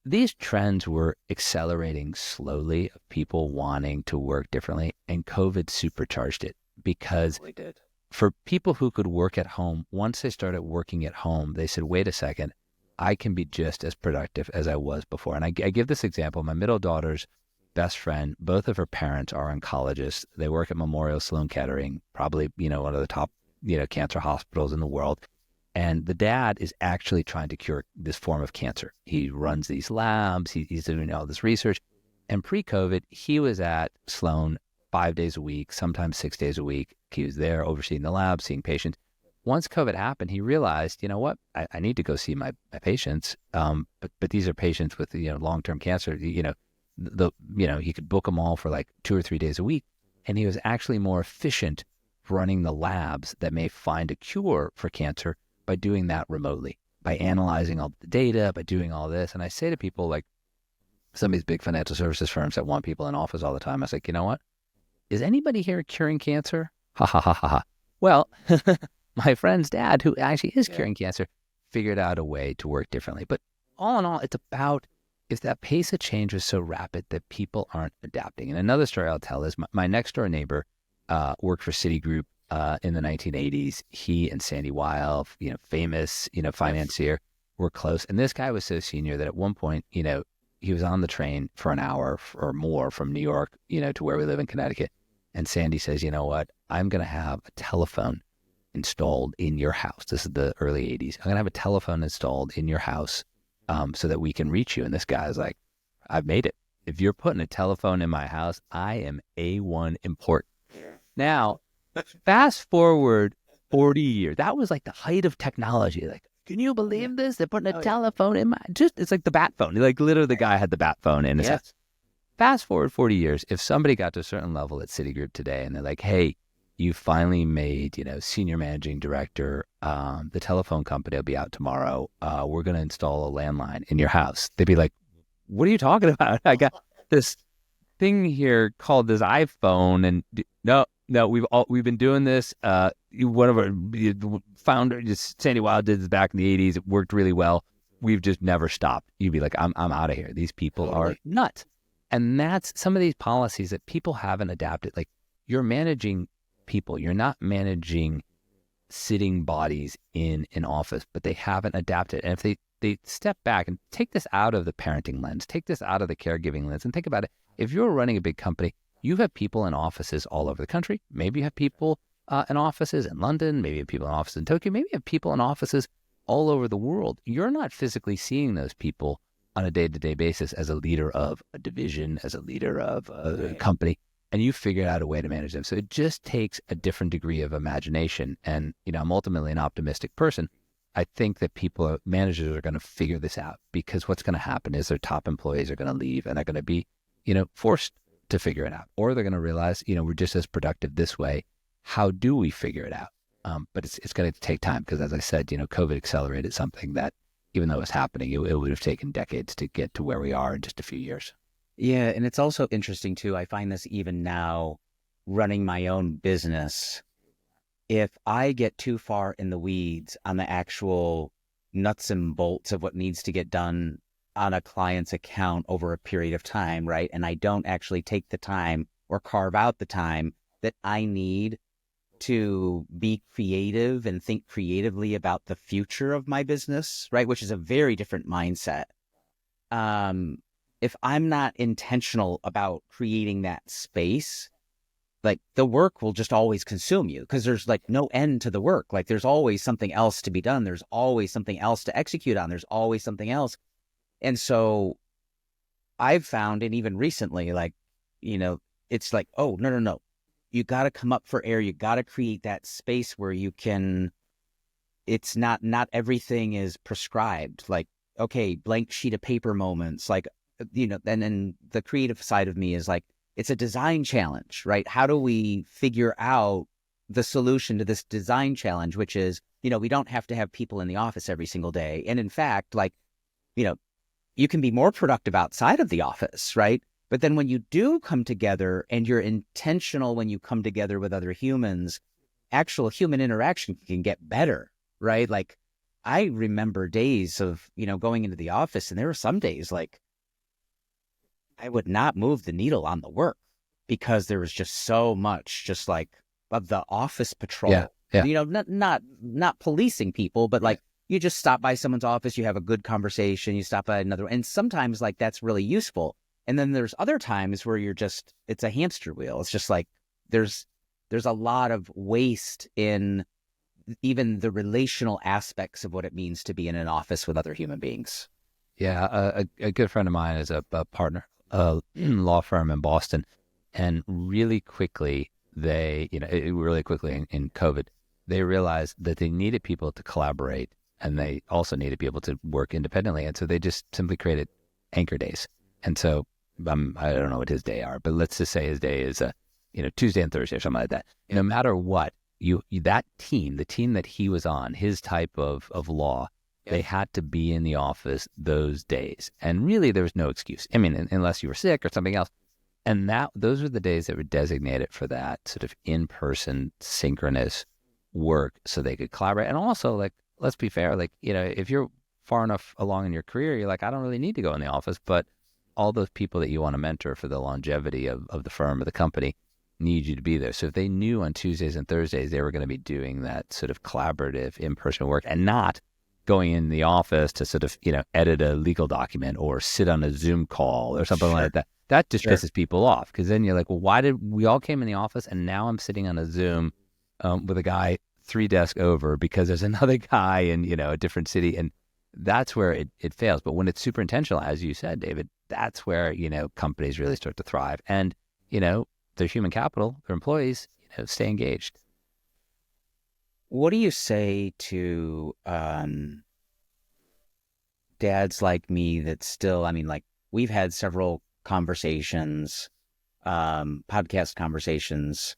these trends were accelerating slowly of people wanting to work differently, and COVID supercharged it because for people who could work at home, once they started working at home, they said, wait a second, I can be just as productive as I was before. And I give this example. My middle daughter's best friend, both of her parents are oncologists. They work at Memorial Sloan Kettering, probably, one of the top, cancer hospitals in the world. And the dad is actually trying to cure this form of cancer. He runs these labs. He's doing all this research. And pre-COVID, he was at Sloan 5 days a week, sometimes 6 days a week. He was there overseeing the lab, seeing patients. Once COVID happened, he realized, you know what, I need to go see my patients. But these are patients with, long-term cancer. He could book them all for like 2 or 3 days a week. And he was actually more efficient running the labs that may find a cure for cancer by doing that remotely, by analyzing all the data, by doing all this. And I say to people, like some of these big financial services firms that want people in office all the time, I was like, you know what? Is anybody here curing cancer? Ha ha ha ha ha. Well, my friend's dad, who actually is curing cancer, figured out a way to work differently. But all in all, it's about if that pace of change was so rapid that people aren't adapting. And another story I'll tell is my next door neighbor worked for Citigroup in the 1980s. He and Sandy Weil, famous, financier, were close. And this guy was so senior that at one point, he was on the train for an hour or more from New York, to where we live in Connecticut. And Sandy says, you know what? I'm going to have a telephone installed in your house. This is the early 80s. I'm going to have a telephone installed in your house so that we can reach you. And this guy's like, I've made it. If you're putting a telephone in my house, I am A1 important. Now, fast forward 40 years. That was like the height of technology. Like, can you believe this? They're putting a telephone in it's like the bat phone. Like literally the guy had the bat phone in his house. Fast forward 40 years. If somebody got to a certain level at Citigroup today and they're like, hey, you finally made, senior managing director, the telephone company will be out tomorrow. We're going to install a landline in your house. They'd be like, what are you talking about? I got this thing here called this iPhone, and no, we've been doing this. One of our founders, Sandy Weil, did this back in the 80s. It worked really well. We've just never stopped. You'd be like, I'm out of here. These people are nuts. And that's some of these policies that people haven't adapted. Like, you're managing people. You're not managing sitting bodies in an office, but they haven't adapted. And if they step back and take this out of the parenting lens, take this out of the caregiving lens, and think about it. If you're running a big company, you have people in offices all over the country. Maybe you have people in offices in London. Maybe you have people in offices in Tokyo. Maybe you have people in offices all over the world. You're not physically seeing those people on a day-to-day basis as a leader of a division, as a leader of a company, and you figured out a way to manage them. So it just takes a different degree of imagination. And, I'm ultimately an optimistic person. I think that managers are going to figure this out, because what's going to happen is their top employees are going to leave and they're going to be, forced to figure it out, or they're going to realize, we're just as productive this way. How do we figure it out? But it's going to take time, because as I said, COVID accelerated something that, even though it was happening, it would have taken decades to get to where we are in just a few years. Yeah. And it's also interesting too. I find this even now running my own business. If I get too far in the weeds on the actual nuts and bolts of what needs to get done on a client's account over a period of time, right? And I don't actually take the time or carve out the time that I need to be creative and think creatively about the future of my business, right? Which is a very different mindset. If I'm not intentional about creating that space, like the work will just always consume you, because there's like no end to the work. Like there's always something else to be done. There's always something else to execute on. There's always something else. And so I've found, and even recently, like, it's like, oh, no. You got to come up for air. You got to create that space where you can, it's not everything is prescribed. Like, okay, blank sheet of paper moments, like, and then the creative side of me is like, it's a design challenge, right? How do we figure out the solution to this design challenge, which is, we don't have to have people in the office every single day. And in fact, like, you can be more productive outside of the office, right? But then when you do come together and you're intentional when you come together with other humans, actual human interaction can get better, right? Like I remember days of, going into the office, and there were some days like I would not move the needle on the work because there was just so much just like of the office patrol, not policing people, but like you just stop by someone's office, you have a good conversation, you stop by another, and sometimes like that's really useful. And then there's other times where it's a hamster wheel. It's just like, there's a lot of waste in even the relational aspects of what it means to be in an office with other human beings. Yeah. A good friend of mine is a partner, law firm in Boston. And really quickly, in COVID, they realized that they needed people to collaborate, and they also needed people to work independently. And so they just simply created anchor days. And so I don't know what his day are, but let's just say his day is Tuesday and Thursday or something like that. No matter what, the team that he was on, his type of law, they had to be in the office those days. And really there was no excuse. I mean, unless you were sick or something else. And those were the days that were designated for that sort of in-person synchronous work, so they could collaborate. And also, like, let's be fair, like, if you're far enough along in your career, you're like, I don't really need to go in the office, but all those people that you want to mentor for the longevity of the firm or the company need you to be there. So if they knew on Tuesdays and Thursdays they were going to be doing that sort of collaborative in-person work and not going in the office to sort of, edit a legal document or sit on a Zoom call or something like that, that just pisses people off. Because then you're like, well, why did we all came in the office and now I'm sitting on a Zoom with a guy 3 desks over because there's another guy in, a different city. And that's where it fails. But when it's super intentional, as you said, David, that's where, companies really start to thrive. And, their human capital, their employees, stay engaged. What do you say to dads like me that still, like we've had several conversations, podcast conversations.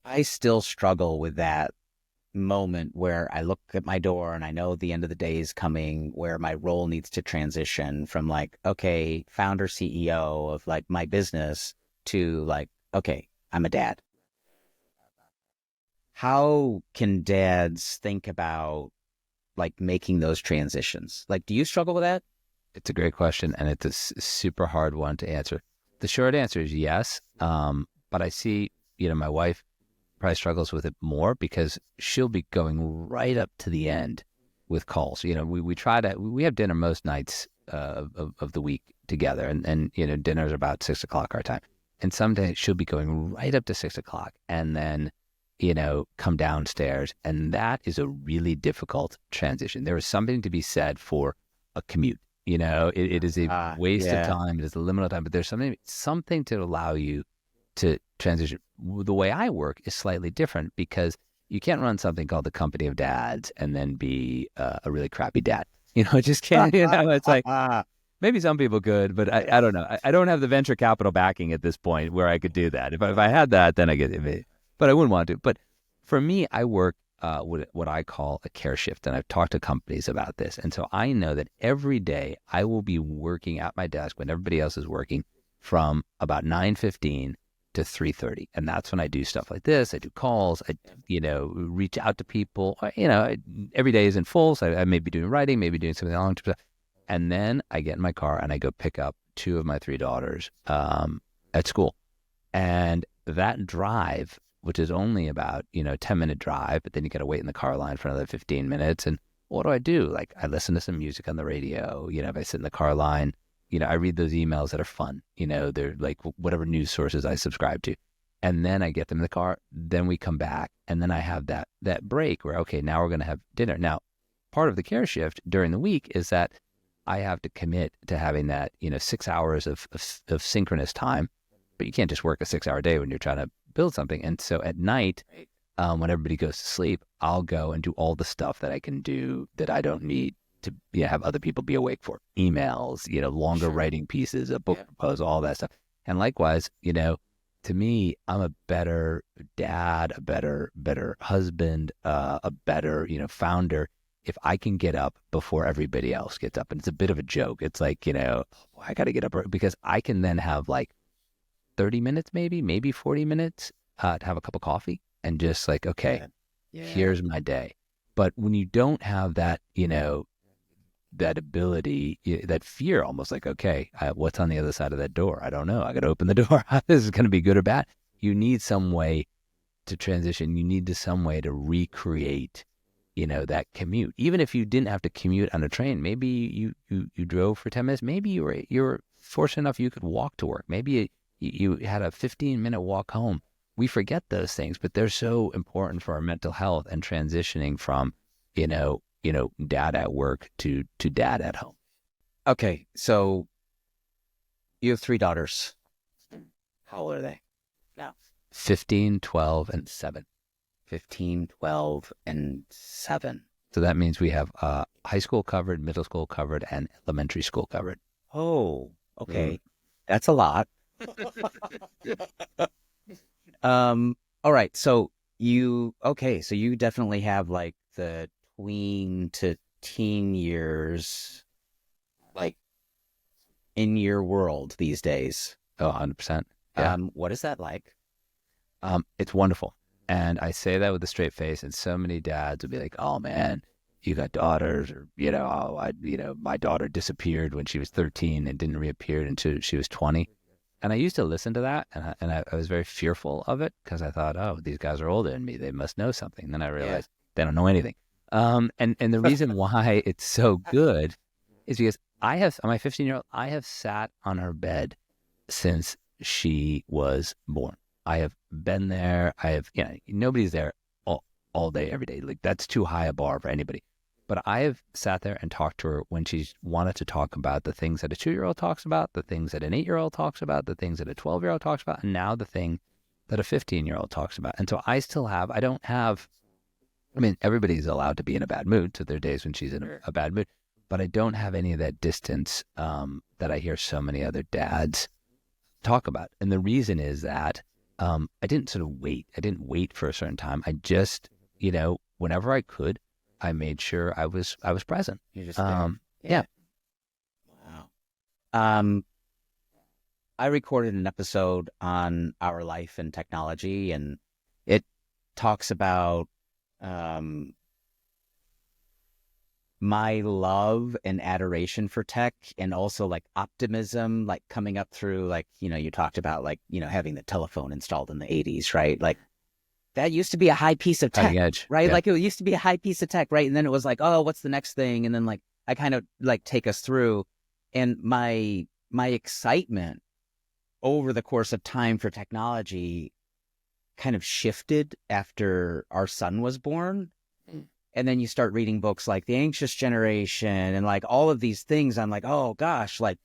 I still struggle with that moment where I look at my door and I know the end of the day is coming, where my role needs to transition from like, okay, founder CEO of like my business to like, okay, I'm a dad. How can dads think about like making those transitions? Like, do you struggle with that? It's a great question, and it's a super hard one to answer. The short answer is yes, but I see, my wife probably struggles with it more because she'll be going right up to the end with calls. We have dinner most nights of the week together, and dinner's about 6 o'clock our time. And some days she'll be going right up to 6 o'clock and then, come downstairs. And that is a really difficult transition. There is something to be said for a commute. It is a waste of time. It is a limit of time, but there's something to allow you to transition. The way I work is slightly different because you can't run something called the Company of Dads and then be a really crappy dad. It just can't. It's like maybe some people could, but I don't know. I don't have the venture capital backing at this point where I could do that. If I had that, then I get it. But I wouldn't want to. But for me, I work what I call a care shift, and I've talked to companies about this. And so I know that every day I will be working at my desk when everybody else is working from about 9:15 to 3:30, and that's when I do stuff like this. I do calls. I reach out to people. Every day isn't full, so I may be doing writing, maybe doing something along. And then I get in my car and I go pick up 2 of my 3 daughters at school. And that drive, which is only about, 10-minute drive, but then you got to wait in the car line for another 15 minutes. And what do? Like, I listen to some music on the radio. If I sit in the car line, I read those emails that are fun. They're like whatever news sources I subscribe to. And then I get them in the car. Then we come back. And then I have that break where, okay, now we're going to have dinner. Now, part of the care shift during the week is that I have to commit to having that, 6 hours of synchronous time, but you can't just work a 6-hour day when you're trying to build something. And so at night, when everybody goes to sleep, I'll go and do all the stuff that I can do that I don't need to have other people be awake for. Emails, longer writing pieces, a book proposal, all that stuff. And likewise, to me, I'm a better dad, a better husband, a better, founder if I can get up before everybody else gets up. And it's a bit of a joke. It's like, I got to get up because I can then have like 30 minutes, maybe 40 minutes to have a cup of coffee and just like, okay, here's my day. But when you don't have that, that ability, that fear, almost like, okay, what's on the other side of that door? I don't know. I got to open the door. This is going to be good or bad. You need some way to transition. You need some way to recreate that commute. Even if you didn't have to commute on a train, maybe you drove for 10 minutes. Maybe you were fortunate enough you could walk to work. Maybe you had a 15-minute walk home. We forget those things, but they're so important for our mental health and transitioning from, dad at work to dad at home. Okay, so you have 3 daughters. How old are they now? 15, 12, and 7. 15, 12, and 7. So that means we have high school covered, middle school covered, and elementary school covered. Oh, okay. That's a lot. All right. So you definitely have like the tween to teen years, like in your world these days. Oh, 100%. Yeah. What is that like? It's wonderful. And I say that with a straight face, and so many dads would be like, "Oh man, you got daughters," or my daughter disappeared when she was 13 and didn't reappear until she was 20. And I used to listen to that, and I was very fearful of it because I thought, "Oh, these guys are older than me; they must know something." And then I realized they don't know anything. And the reason why it's so good is because my 15-year-old, I have sat on her bed since she was born. I have been there. Nobody's there all day, every day. Like, that's too high a bar for anybody. But I have sat there and talked to her when she's wanted to talk about the things that a 2-year-old talks about, the things that an 8-year-old talks about, the things that a 12-year-old talks about, and now the thing that a 15-year-old talks about. And so everybody's allowed to be in a bad mood. So there are days when she's in a bad mood. But I don't have any of that distance that I hear so many other dads talk about. And the reason is that I didn't sort of wait. I didn't wait for a certain time. I just, whenever I could, I made sure I was present. You're just there. Yeah. Wow. I recorded an episode on our life and technology, and it talks about my love and adoration for tech, and also like optimism, like coming up through, like, you talked about, like, having the telephone installed in the 80s, right? Like, that used to be a high piece of tech, Cutting edge, right? yeah. Like, it used to be a high piece of tech, right? And then it was like, oh, what's the next thing? And then, like, I kind of like take us through, and my excitement over the course of time for technology kind of shifted after our son was born. And then you start reading books like The Anxious Generation and like all of these things. I'm like, oh gosh, like,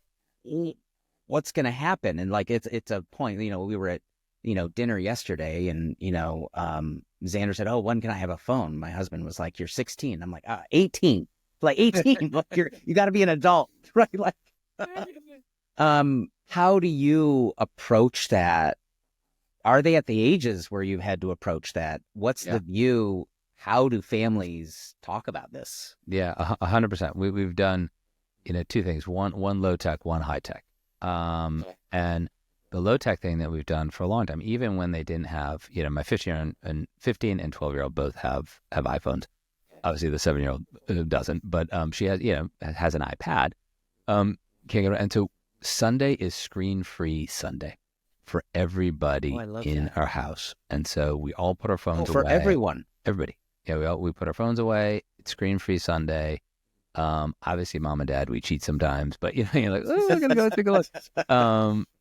what's going to happen? And like, it's a point, we were at dinner yesterday, and Xander said, "Oh, when can I have a phone?" My husband was like, "You're 16." I'm like, 18. Like 18. Like you got to be an adult, right? Like, how do you approach that? Are they at the ages where you've had to approach that? What's the view? How do families talk about this? Yeah, 100%. We've done, two things. One low tech, one high tech. And the low tech thing that we've done for a long time, even when they didn't have, my 15 and 12-year-old both have iPhones. Obviously, the 7-year-old doesn't, but she has has an iPad. Can't get, and so Sunday is screen-free Sunday for everybody in our house, and so we all put our phones away. For everyone, everybody. Yeah, we put our phones away. It's screen-free Sunday. Obviously, mom and dad, we cheat sometimes, but you're like, oh, we're gonna go take a look.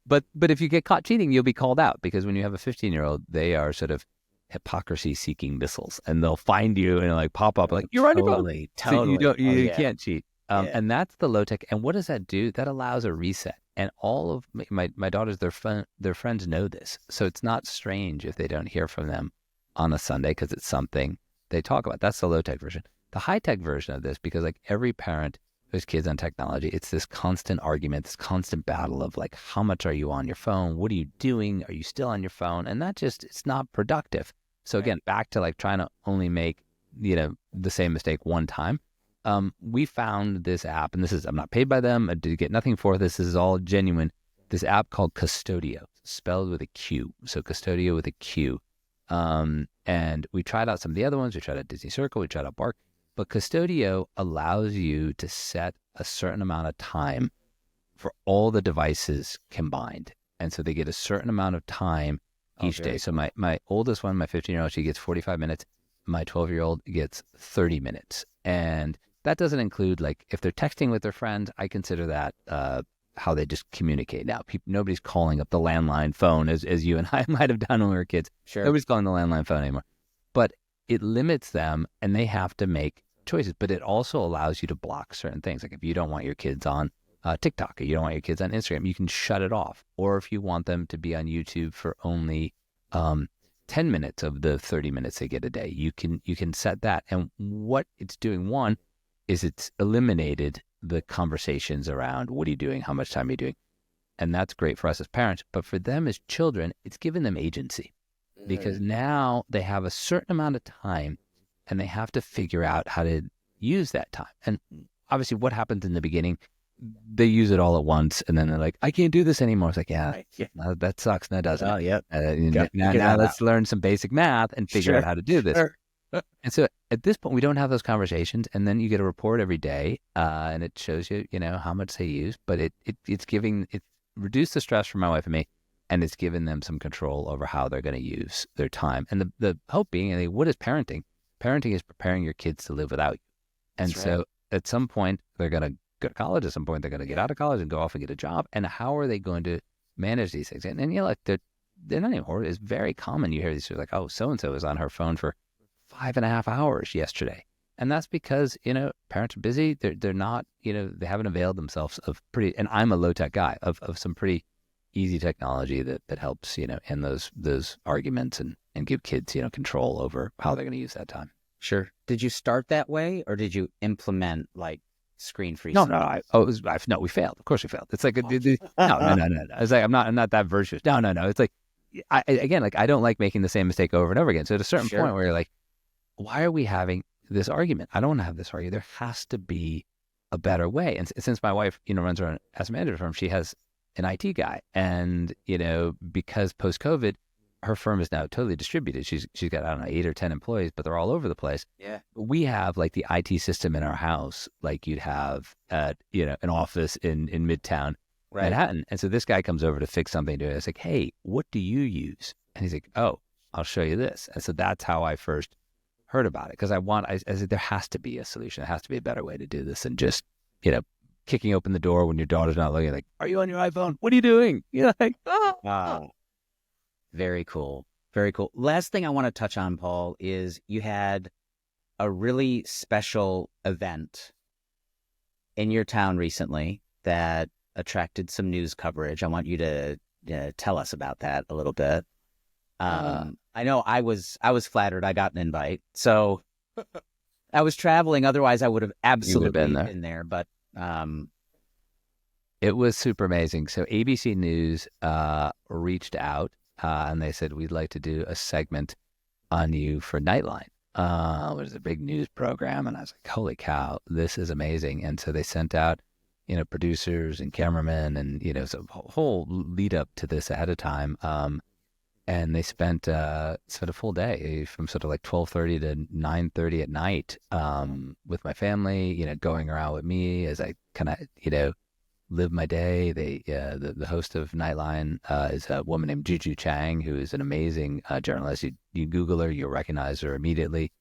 But if you get caught cheating, you'll be called out, because when you have a 15-year-old, they are sort of hypocrisy-seeking missiles, and they'll find you and like pop up like, you're on your phone. Totally. So you can't cheat. And that's the low tech. And what does that do? That allows a reset. And all of my daughters, their friends know this, so it's not strange if they don't hear from them on a Sunday, because it's something they talk about. That's the low tech version. The high tech version of this, because like every parent who has kids on technology, it's this constant argument, this constant battle of like, how much are you on your phone? What are you doing? Are you still on your phone? And that it's not productive. So again, back to like trying to only make, the same mistake one time. We found this app, and I'm not paid by them. I did get nothing for this. This is all genuine. This app called Custodio, spelled with a Q. So Custodio with a Q. And we tried out some of the other ones. We tried out Disney Circle. We tried out Bark. But Custodio allows you to set a certain amount of time for all the devices combined. And so they get a certain amount of time each day. So my oldest one, my 15-year-old, she gets 45 minutes. My 12-year-old gets 30 minutes. And that doesn't include, like, if they're texting with their friends, I consider that how they just communicate. Now, nobody's calling up the landline phone as you and I might have done when we were kids. Sure. Nobody's calling the landline phone anymore. But it limits them, and they have to make choices. But it also allows you to block certain things. Like if you don't want your kids on TikTok, or you don't want your kids on Instagram, you can shut it off. Or if you want them to be on YouTube for only 10 minutes of the 30 minutes they get a day, you can set that. And what it's doing, one, is it's eliminated the conversations around what are you doing, how much time are you doing, and that's great for us as parents. But for them as children, it's given them agency, because now they have a certain amount of time, and they have to figure out how to use that time. And obviously, what happens in the beginning, they use it all at once, and then they're like, I can't do this anymore. It's like, no, that sucks. No, it doesn't. Oh, yeah. Now let's learn some basic math and figure out how to do this. Sure. And so at this point, we don't have those conversations. And then you get a report every day, and it shows you, how much they use. But it's reduced the stress for my wife and me, and it's given them some control over how they're going to use their time. And the hope being, what is parenting? Parenting is preparing your kids to live without you. And so at some point, they're going to go to college. At some point, they're going to get out of college and go off and get a job. And how are they going to manage these things? And they're not anymore. It's very common. You hear these things like, oh, so-and-so is on her phone for 5.5 hours yesterday. And that's because, parents are busy. They're not, they haven't availed themselves of and I'm a low-tech guy, of some pretty easy technology that helps, end those arguments and give kids, control over how they're going to use that time. Sure. Did you start that way, or did you implement like screen-free? No, we failed. Of course we failed. It's like, no. It's like, I'm not that virtuous. No. It's like, I don't like making the same mistake over and over again. So at a certain point where you're like, why are we having this argument? I don't want to have this argument. There has to be a better way. And since my wife, runs her own asset management firm, she has an IT guy. And, because post-COVID, her firm is now totally distributed. She's got, I don't know, 8 or 10 employees, but they're all over the place. Yeah. We have like the IT system in our house, like you'd have at, an office in Midtown Manhattan. And so this guy comes over to fix something to it. It's like, hey, what do you use? And he's like, oh, I'll show you this. And so that's how I first heard about it. Because I said, there has to be a solution. There has to be a better way to do this than just, kicking open the door when your daughter's not looking, like, are you on your iPhone? What are you doing? Like, oh. Very cool. Very cool. Last thing I want to touch on, Paul, is you had a really special event in your town recently that attracted some news coverage. I want you to tell us about that a little bit. I know I was flattered I got an invite. So I was traveling. Otherwise, I would have absolutely been there. But it was super amazing. So ABC News reached out and they said, we'd like to do a segment on you for Nightline. It was a big news program. And I was like, holy cow, this is amazing. And so they sent out, producers and cameramen and, so a whole lead up to this ahead of time. And they spent sort of full day from sort of like 12:30 to 9:30 at night with my family, going around with me as I kind of, live my day. The host of Nightline is a woman named Juju Chang, who is an amazing journalist. You Google her, you'll recognize her immediately.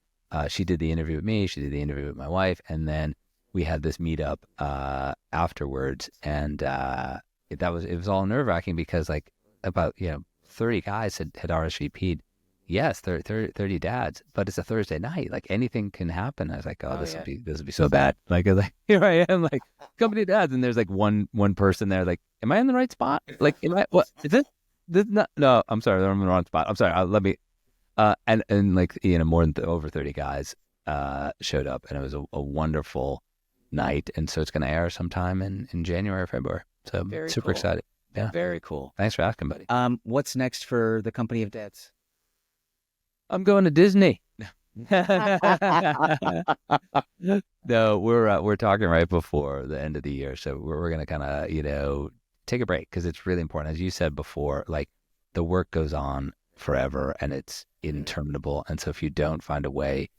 She did the interview with me. She did the interview with my wife. And then we had this meetup afterwards. And it was all nerve-wracking because like about, 30 guys had RSVP'd. Yes, 30 dads, but it's a Thursday night. Like anything can happen. I was like, this will be so bad. Like, I was like, here I am, like company dads, and there's like one person there. Like, am I in the right spot? Like, what is this? Not, no, I'm sorry, I'm in the wrong spot. I'm sorry. Let me. And like more than over 30 guys showed up, and it was a wonderful night. And so it's going to air sometime in January or February. So super excited. Yeah, very cool. Thanks for asking, buddy. What's next for the Company of Dads? I'm going to Disney. No, we're talking right before the end of the year, so we're gonna kind of take a break because it's really important. As you said before, like the work goes on forever and it's interminable, and so if you don't find a way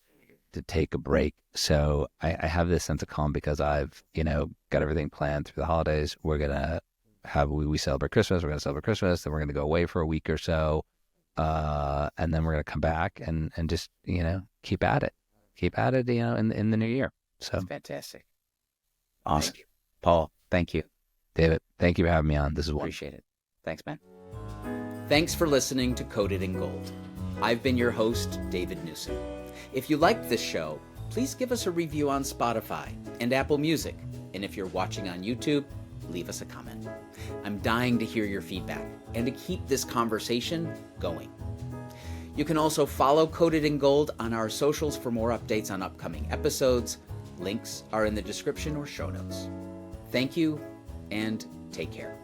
to take a break, so I have this sense of calm because I've got everything planned through the holidays. We're gonna we celebrate Christmas. We're gonna celebrate Christmas, then we're gonna go away for a week or so. And then we're going to come back and just, keep at it, in the new year. So that's fantastic. Awesome. Paul, thank you. David, thank you for having me on. This is wonderful. Appreciate it. Thanks, man. Thanks for listening to Coded in Gold. I've been your host, David Newsom. If you liked this show, please give us a review on Spotify and Apple Music. And if you're watching on YouTube, leave us a comment. I'm dying to hear your feedback and to keep this conversation going. You can also follow Coded in Gold on our socials for more updates on upcoming episodes. Links are in the description or show notes. Thank you, and take care.